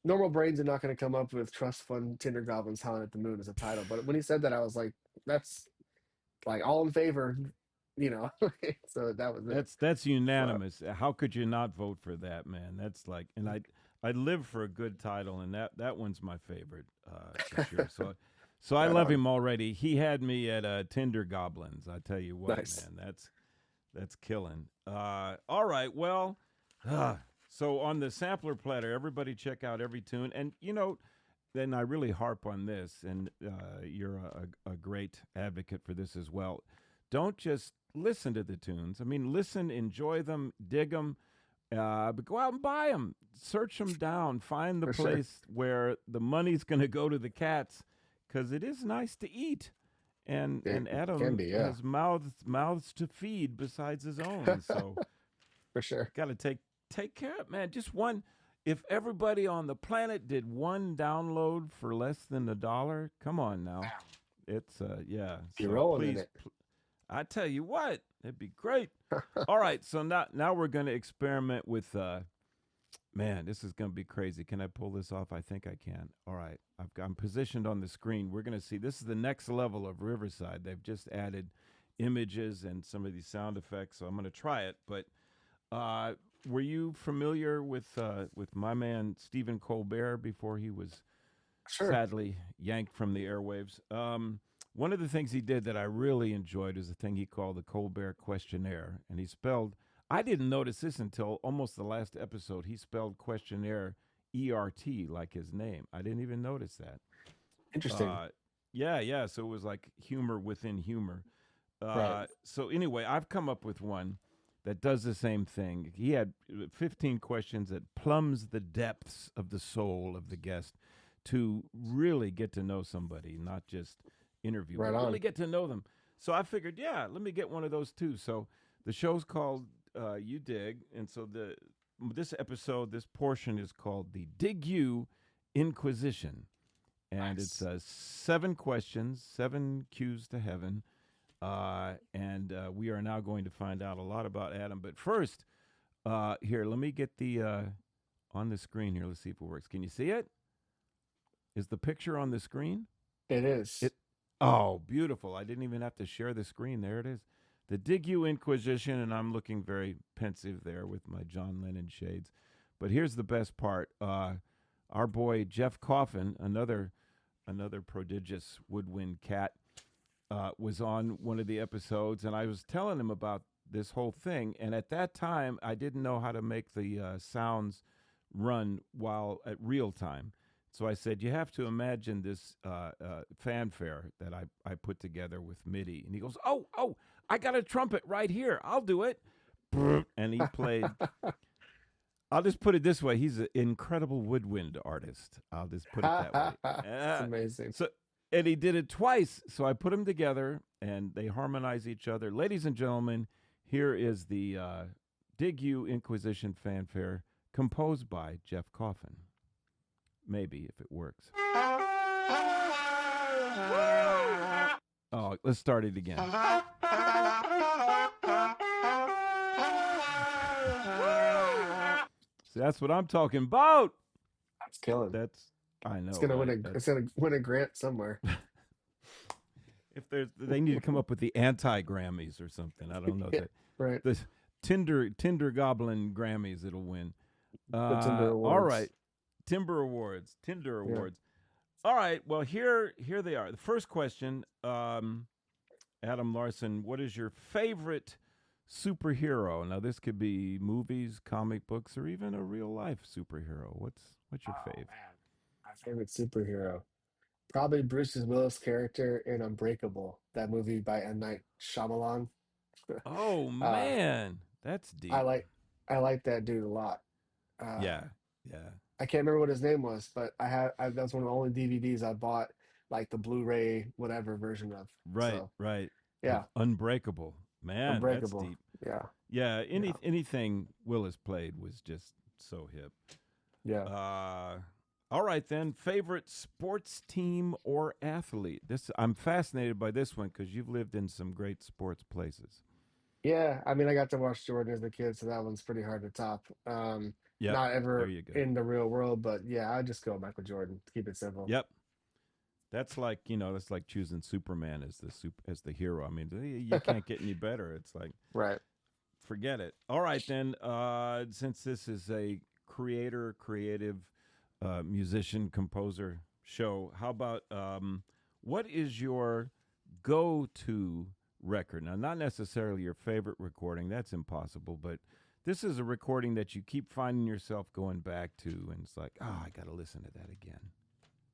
normal brains are not going to come up with Trust Fund Tinder Goblins Howling at the Moon as a title. But when he said that, I was like, that's like all in favor. So that was it. that's But unanimous. How could you not vote for that, man? That's like, and I live for a good title, and that one's my favorite for sure. So I right love on. him already. He had me at Tinder Goblins. I tell you what, Nice. man, that's killing. All right, well, so on the sampler platter, everybody check out every tune, and then I really harp on this, and you're a great advocate for this as well. Don't just listen to the tunes. I mean, listen, enjoy them, dig them, but go out and buy them. Search them down. Find the For sure. place where the money's going to go to the cats because it is nice to eat. and It can Adam be, yeah, has mouths to feed besides his own. So for sure. got to take care of, man. Just one. If everybody on the planet did one download for less than $1, come on now. Wow. It's yeah. You're So rolling in please, it. I tell you what, it'd be great. All right, so now we're going to experiment with man, this is going to be crazy. Can I pull this off? I think I can. All right. I'm positioned on the screen. We're going to see this is the next level of Riverside. They've just added images and some of these sound effects, so I'm going to try it, but uh, were you familiar with my man Stephen Colbert before he was Sure. sadly yanked from the airwaves? One of the things he did that I really enjoyed is a thing he called the Colbert Questionnaire, and he spelled. I didn't notice this until almost the last episode. He spelled questionnaire ERT like his name. I didn't even notice that. Interesting. Uh, yeah, yeah. So it was like humor within humor. Right. So anyway, I've come up with one that does the same thing. He had 15 questions that plumbs the depths of the soul of the guest to really get to know somebody, not just interview, Right but really on. get to know them. So I figured, yeah, let me get one of those too. So the show's called You Dig, and so this episode, this portion is called the Dig You Inquisition, and it's Nice. 7 questions, 7 cues to heaven, and we are now going to find out a lot about Adam. But first, here, let me get the on the screen here. Let's see if it works. Can you see it? Is the picture on the screen? It is. It. Oh, beautiful! I didn't even have to share the screen. There it is. The Dig You Inquisition, and I'm looking very pensive there with my John Lennon shades. But here's the best part. Our boy Jeff Coffin, another prodigious woodwind cat, was on one of the episodes, and I was telling him about this whole thing. And at that time, I didn't know how to make the sounds run while at real time. So I said, you have to imagine this fanfare that I put together with MIDI. And he goes, oh, I got a trumpet right here. I'll do it. And he played. I'll just put it this way. He's an incredible woodwind artist. I'll just put it that way. It's amazing. So, and he did it twice. So I put them together and they harmonize each other. Ladies and gentlemen, here is the Dig You Inquisition fanfare composed by Jeff Coffin. Maybe if it works. Oh, let's start it again. So that's what I'm talking about. That's killing. That's I It's know, gonna win right? a. It's That's gonna win a grant somewhere. if there's they need to come up with the anti Grammys or something. I don't know Yeah. that Right. the Tinder Goblin Grammys it'll win. The Tinder All right, Awards. Tinder Yeah. Awards. All right, well here they are. The first question, Adam Larson, what is your favorite superhero? Now this could be movies, comic books, or even a real life superhero. What's your Oh fave? man, my favorite superhero. Probably Bruce Willis character in Unbreakable, that movie by M. Night Shyamalan. Oh Uh, man, that's I deep. like I like that dude a lot. Uh, Yeah, yeah. I can't remember what his name was, but that's one of the only DVDs I bought, like the Blu-ray whatever version of. Right, So right. yeah, Of Unbreakable. Man, that's Unbreakable. deep. Yeah, Yeah, yeah, anything Willis played was just so hip. yeah. Uh all right then, favorite sports team or athlete. This I'm fascinated by this one because you've lived in some great sports places. Yeah, I mean, I got to watch Jordan as a kid, so that one's pretty hard to top. Yep, Not there ever you go. in the real world, but yeah, I just go Michael Jordan to keep it simple. Yep. That's like choosing Superman as as the hero. I mean, you can't get any better. It's like Right. forget it. All right, then. Since this is a creative musician, composer show, how about what is your go to record? Now, not necessarily your favorite recording, that's impossible, but this is a recording that you keep finding yourself going back to, and it's like, oh, I got to listen to that again.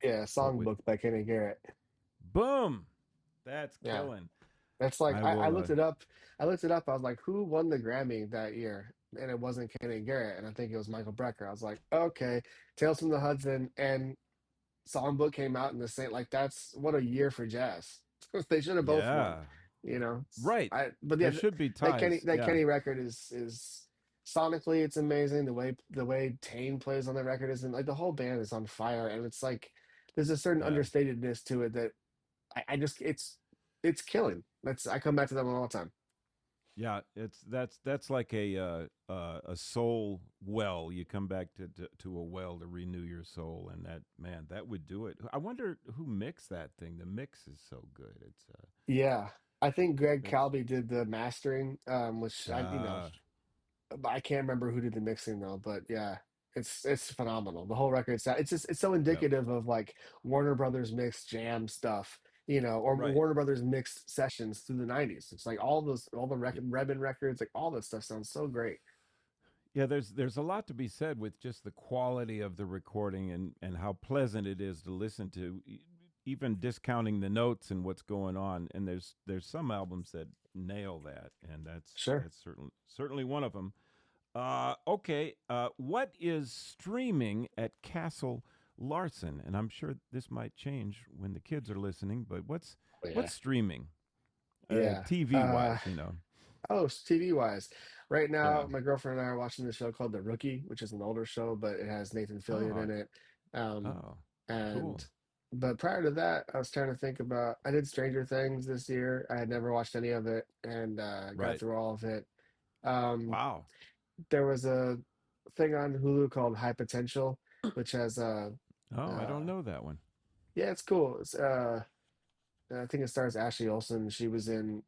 Yeah, What would, Songbook by Kenny Garrett. boom! That's Yeah. killing. That's like I I will, looked it up. I looked it up. I was like, who won the Grammy that year? And it wasn't Kenny Garrett, and I think it was Michael Brecker. I was like, okay, Tales from the Hudson and Songbook came out in the same, like that's what a year for jazz. They should have both won, Yeah. you know. Right. But There yeah, should be that Kenny ties. Yeah. record is sonically it's amazing. The way Tane plays on the record is like the whole band is on fire, and it's like there's a certain Yeah. understatedness to it that I just it's killing. That's I come back to that one all the time. Yeah, it's that's like a soul well. You come back to a well to renew your soul, and that man that would do it. I wonder who mixed that thing. The mix is so good. It's Yeah, I think Greg that's Calby did the mastering, which uh I can't remember who did the mixing though, but yeah, it's phenomenal. The whole record sound it's so yep. indicative of like Warner Brothers mixed jam stuff, or Right. Warner Brothers mixed sessions through the 90s. It's like all the Yeah. Redman records, like all that stuff sounds so great. Yeah, there's a lot to be said with just the quality of the recording and how pleasant it is to listen to, even discounting the notes and what's going on. And there's some albums that nail that, and Sure. that's certainly one of them. Okay, what is streaming at Castle Larson? And I'm sure this might change when the kids are listening, but Oh, what's yeah. streaming? Yeah. TV wise, you know. Oh, TV wise, right now Yeah. my girlfriend and I are watching the show called The Rookie, which is an older show, but it has Nathan Fillion Oh, in it. Um, oh, cool. and but prior to that, I was trying to think about. I did Stranger Things this year. I had never watched any of it, and got Right. through all of it. Um, Wow. there was a thing on Hulu called High Potential, which has Oh, I don't uh, know that one. yeah, it's cool. I think it stars Ashley Olsen. She was in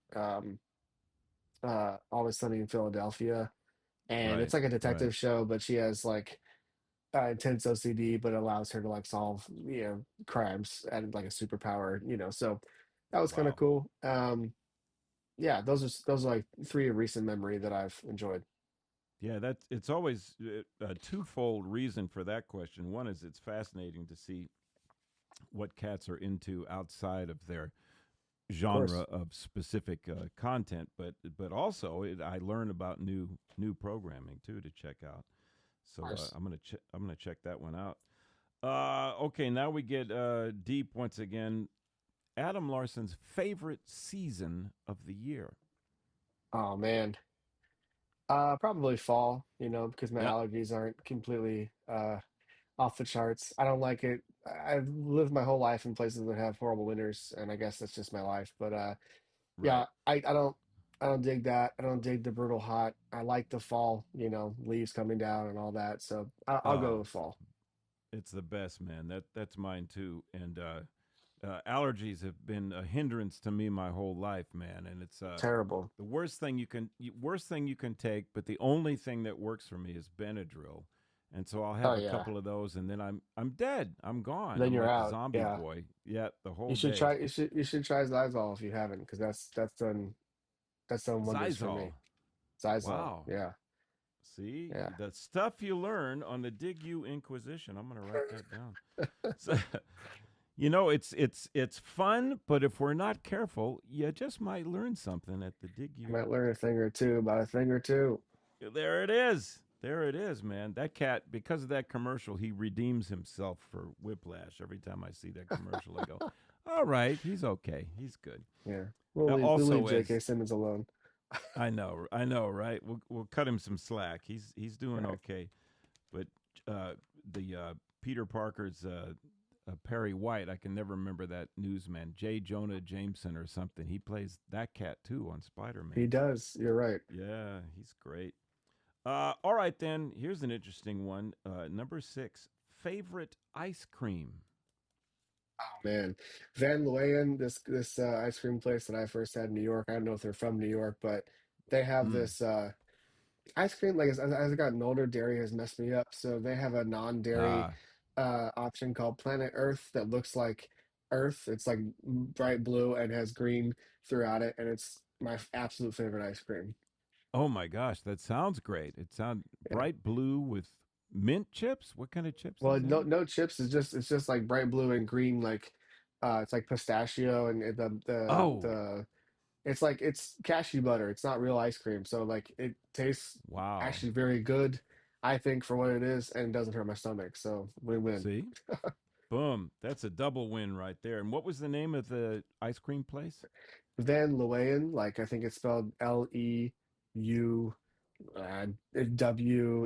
Always Sunny in Philadelphia, and it's Right. like a Right. detective show, but she has like intense OCD, but it allows her to like solve crimes and like a superpower. So that was kind of Wow. cool. Yeah, those are like three of recent memory that I've enjoyed. Yeah, that's it's always a twofold reason for that question. One is it's fascinating to see what cats are into outside of their Of genre course, of specific content, but also I learn about new programming too to check out. of So course. I'm gonna check that one out. Okay, now we get deep once again. Adam Larson's favorite season of the year. Oh man, probably fall. Because my Yeah, allergies aren't completely off the charts. I don't like it. I've lived my whole life in places that have horrible winters, and I guess that's just my life. But right. yeah, I don't dig that. I don't dig the brutal hot. I like the fall, leaves coming down and all that. So I'll go Oh, with fall. it's the best, man. That's mine too. And allergies have been a hindrance to me my whole life, man. And it's Terrible. the worst thing you can take. But the only thing that works for me is Benadryl. And so I'll Oh have a yeah. couple of those, and then I'm dead. I'm gone. Then I'm you're like a out. zombie Yeah. boy. Yeah, the You whole should day. try you should try Xyzal if you haven't, because that's done wonders for Xyzal. me. Xyzal. Wow. Yeah. See Yeah. the stuff you learn on the Dig You Inquisition. I'm going to write that down. So, it's fun, but if we're not careful, you just might learn something at the Dig You You. might learn a thing or two about a thing or two. There it is. There it is, man. That cat, because of that commercial, he redeems himself for Whiplash. Every time I see that commercial, I go, "All right, he's okay. He's good." Yeah. We'll leave Also, J.K. as Simmons alone. I know, right? We'll cut him some slack. He's doing Right. okay, but the Peter Parker's Perry White, I can never remember that newsman, J. Jonah Jameson or something. He plays that cat too on Spider He Man. does. You're right. Yeah, he's great. All right, then. Here's an interesting one. Number 6, favorite ice cream. Oh man, Van Leyen, this ice cream place that I first had in New York. I don't know if they're from New York, but they have Mm. this ice cream. Like as I've gotten older, dairy has messed me up. So they have a non-dairy Ah, option called Planet Earth that looks like Earth. It's like bright blue and has green throughout it, and it's my absolute favorite ice cream. oh my gosh, that sounds great. It sounds Yeah. bright blue with mint chips. What kind of chips Well, is no, in? no chips. It's just like bright blue and green, like it's like pistachio and Oh, the it's like it's cashew butter. It's not real ice cream, so like it tastes wow. actually very good, I think, for what it is, and it doesn't hurt my stomach. So win-win. See? Boom. That's a double win right there. And what was the name of the ice cream place? Van Leeuwen, like I think it's spelled Leu uh,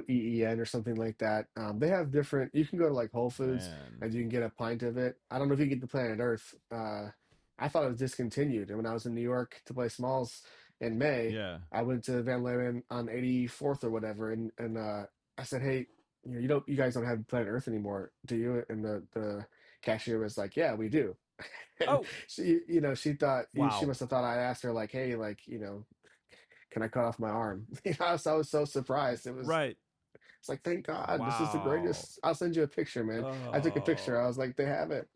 Ween or something like that. They have different. You can go to like Whole Foods Man. and you can get a pint of it. I don't know if you get the Planet Earth. I thought it was discontinued, and when I was in New York to play Smalls in May, Yeah. I went to Van Leeuwen on 84th or whatever, and I said, "Hey, you guys don't have Planet Earth anymore, do you?" And the cashier was like, "Yeah, we do." And Oh, she thought she wow. must have thought I asked her like, "Hey, like, can I cut off my arm?" So I was so surprised. Right. It's like, thank God, this is the Wow. greatest. I'll send you a picture, man. I took a picture. I Oh. was like, they have it,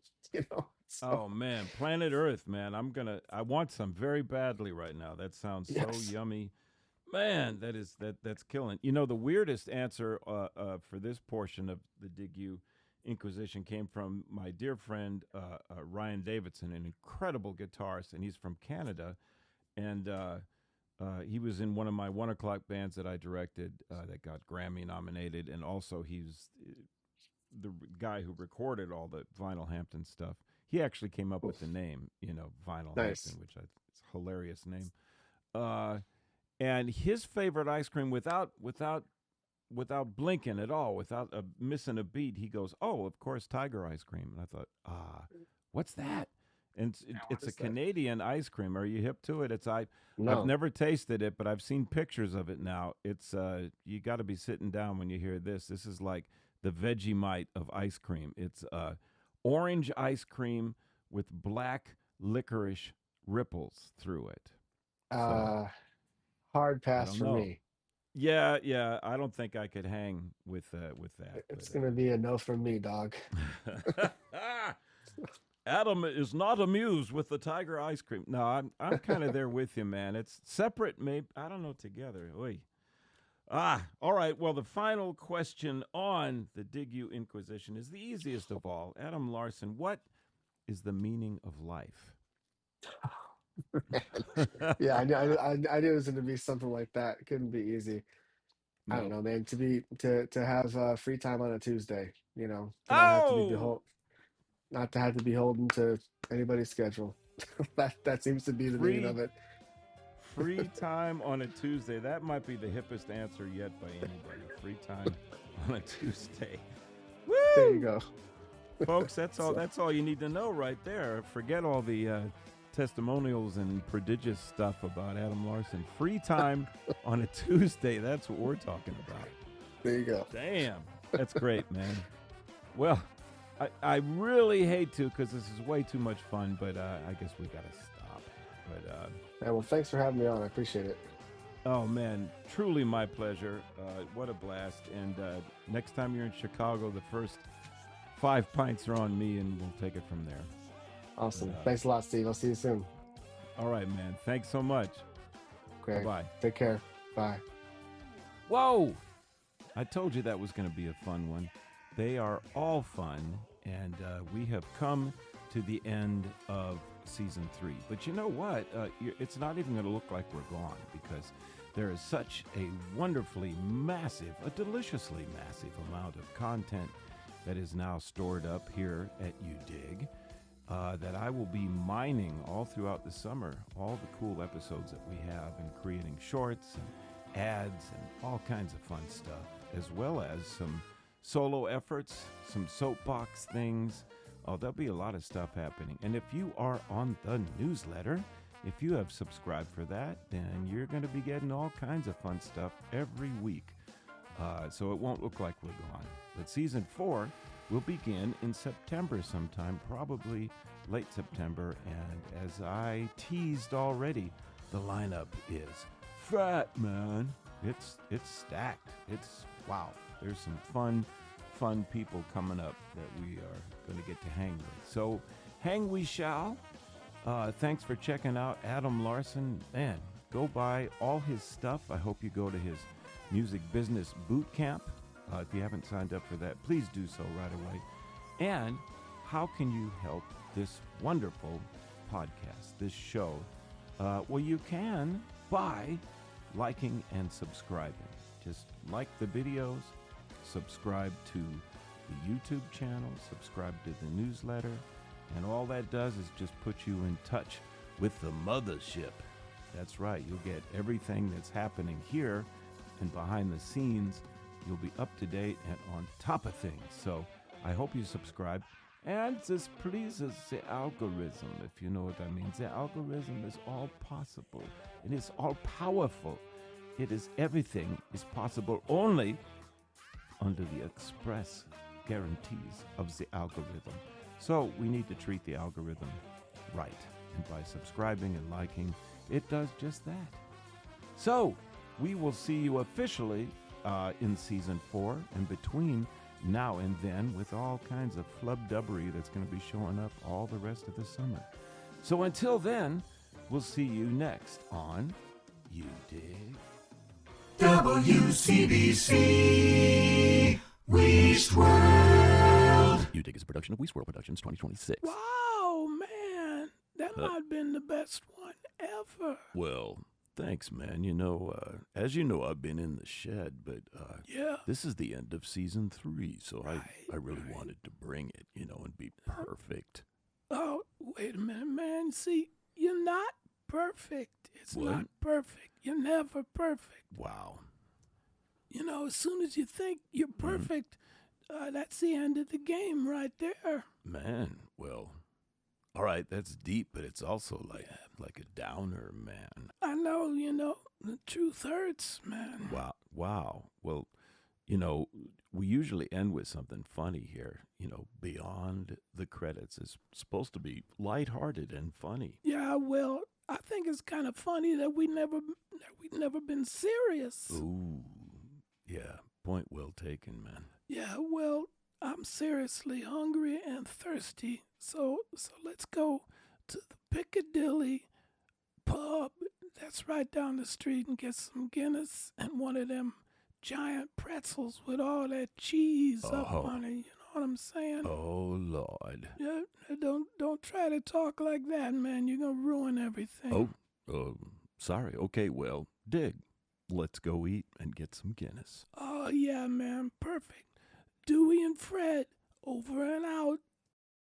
So Oh man, Planet Earth, man. I want some very badly right now. That sounds so yes. yummy. Man, that's killing. The weirdest answer for this portion of the Dig You Inquisition came from my dear friend Ryan Davidson, an incredible guitarist, and he's from Canada. And he was in one of my 1 o'clock bands that I directed that got Grammy nominated, and also he's the guy who recorded all the Vinyl Hampton stuff. He actually came up with the name, Vinyl Hampton, Nice. which it's a hilarious name. Uh, and his favorite ice cream, without blinking at all, without missing a beat, he goes, "Oh, of course, Tiger ice cream." And I thought, what's that? And Yeah, what it's a is that? Canadian ice cream. Are you hip to it? I've No. never tasted it, but I've seen pictures of it now. It's you got to be sitting down when you hear this. This is like the Vegemite of ice cream. It's orange ice cream with black licorice ripples through it. So Uh, Hard I pass don't for know. me. Yeah, yeah. I don't think I could hang with that. It's gonna be a no from me, dog. But Adam is not amused with the tiger ice cream. No, I'm kind of there with you, man. It's separate, maybe. I don't know. Together. Oy. All right. Well, the final question on the Dig You Inquisition is the easiest of all. Adam Larson, what is the meaning of life? Yeah, I knew it was gonna be something like that. It couldn't be easy. I don't No. know, man. To have free time on a Tuesday, to not have to be Oh, not to have to be beholden to anybody's schedule. That seems to be the meaning free of it. free time on a Tuesday. That might be the hippest answer yet by anybody. Free time on a Tuesday. There you Woo! go. Folks, that's all So that's all you need to know right there. Forget all the testimonials and prodigious stuff about Adam Larson. Free time on a Tuesday. That's what we're talking about. there you go. Damn. That's great, man. Well, I really hate to because this is way too much fun, but I guess we got to stop. But Yeah, well, thanks for having me on. I appreciate it. oh, man, truly my pleasure. What a blast. And next time you're in Chicago, the first 5 pints are on me, and we'll take it from there. But Awesome. Thanks a lot, Steve. I'll see you soon. all right, man. Thanks so much. Bye Okay. bye. Take care. Bye. Whoa! I told you that was going to be a fun one. They are all fun, and we have come to the end of season 3. But you know what? It's not even going to look like we're gone because there is such a wonderfully massive, a deliciously massive amount of content that is now stored up here at UDig. That I will be mining all throughout the summer, all the cool episodes that we have, and creating shorts and ads and all kinds of fun stuff, as well as some solo efforts, some soapbox things. Oh, there'll be a lot of stuff happening. And if you are on the newsletter, if you have subscribed for that, then you're going to be getting all kinds of fun stuff every week. So it won't look like we're gone. But season 4 will begin in September sometime, probably late September. And as I teased already, the lineup is fat, man. It's stacked. It's wow. There's some fun people coming up that we are going to get to hang with. So hang we shall. Thanks for checking out Adam Larson. Man, go buy all his stuff. I hope you go to his music business boot camp. If you haven't signed up for that, please do so right away. And how can you help this wonderful podcast, this show? Well, you can by liking and subscribing. Just like the videos, subscribe to the YouTube channel, subscribe to the newsletter, and all that does is just put you in touch with the mothership. That's right, you'll get everything that's happening here and behind the scenes. You'll be up to date and on top of things. So I hope you subscribe. And this pleases the algorithm, if you know what I mean. The algorithm is all possible. It is all powerful. It is everything is possible only under the express guarantees of the algorithm. So we need to treat the algorithm right. And by subscribing and liking, it does just that. So we will see you officially in season 4 and between now and then with all kinds of flubdubbery that's going to be showing up all the rest of the summer. So until then, we'll see you next on You Dig. WCBC World. You Dig is a production of World Productions 2026. Wow, man. That might have been the best one ever. Well, thanks, man. You know, as you know, I've been in the shed, but Yeah. this is the end of season 3, so Right, I really right. wanted to bring it, you know, and be perfect. Oh, wait a minute, man. See, you're not perfect. It's What? not perfect. You're never perfect. Wow. You know, as soon as you think you're perfect, that's the end of the game right there. Man, well, all right, that's deep, but it's also like a downer, man. I know, you know, the truth hurts, man. Wow. Well, you know, we usually end with something funny here. You know, beyond the credits is supposed to be lighthearted and funny. Yeah, well, I think it's kind of funny that we've never been serious. Ooh, yeah, point well taken, man. Yeah, well, I'm seriously hungry and thirsty, so let's go to the Piccadilly pub that's right down the street and get some Guinness and one of them giant pretzels with all that cheese up Oh. on it. You know what I'm saying? Oh, Lord. Yeah, don't try to talk like that, man. You're gonna ruin everything. Sorry. Okay, well, dig. Let's go eat and get some Guinness. Oh yeah, man, perfect. Dewey and Fred,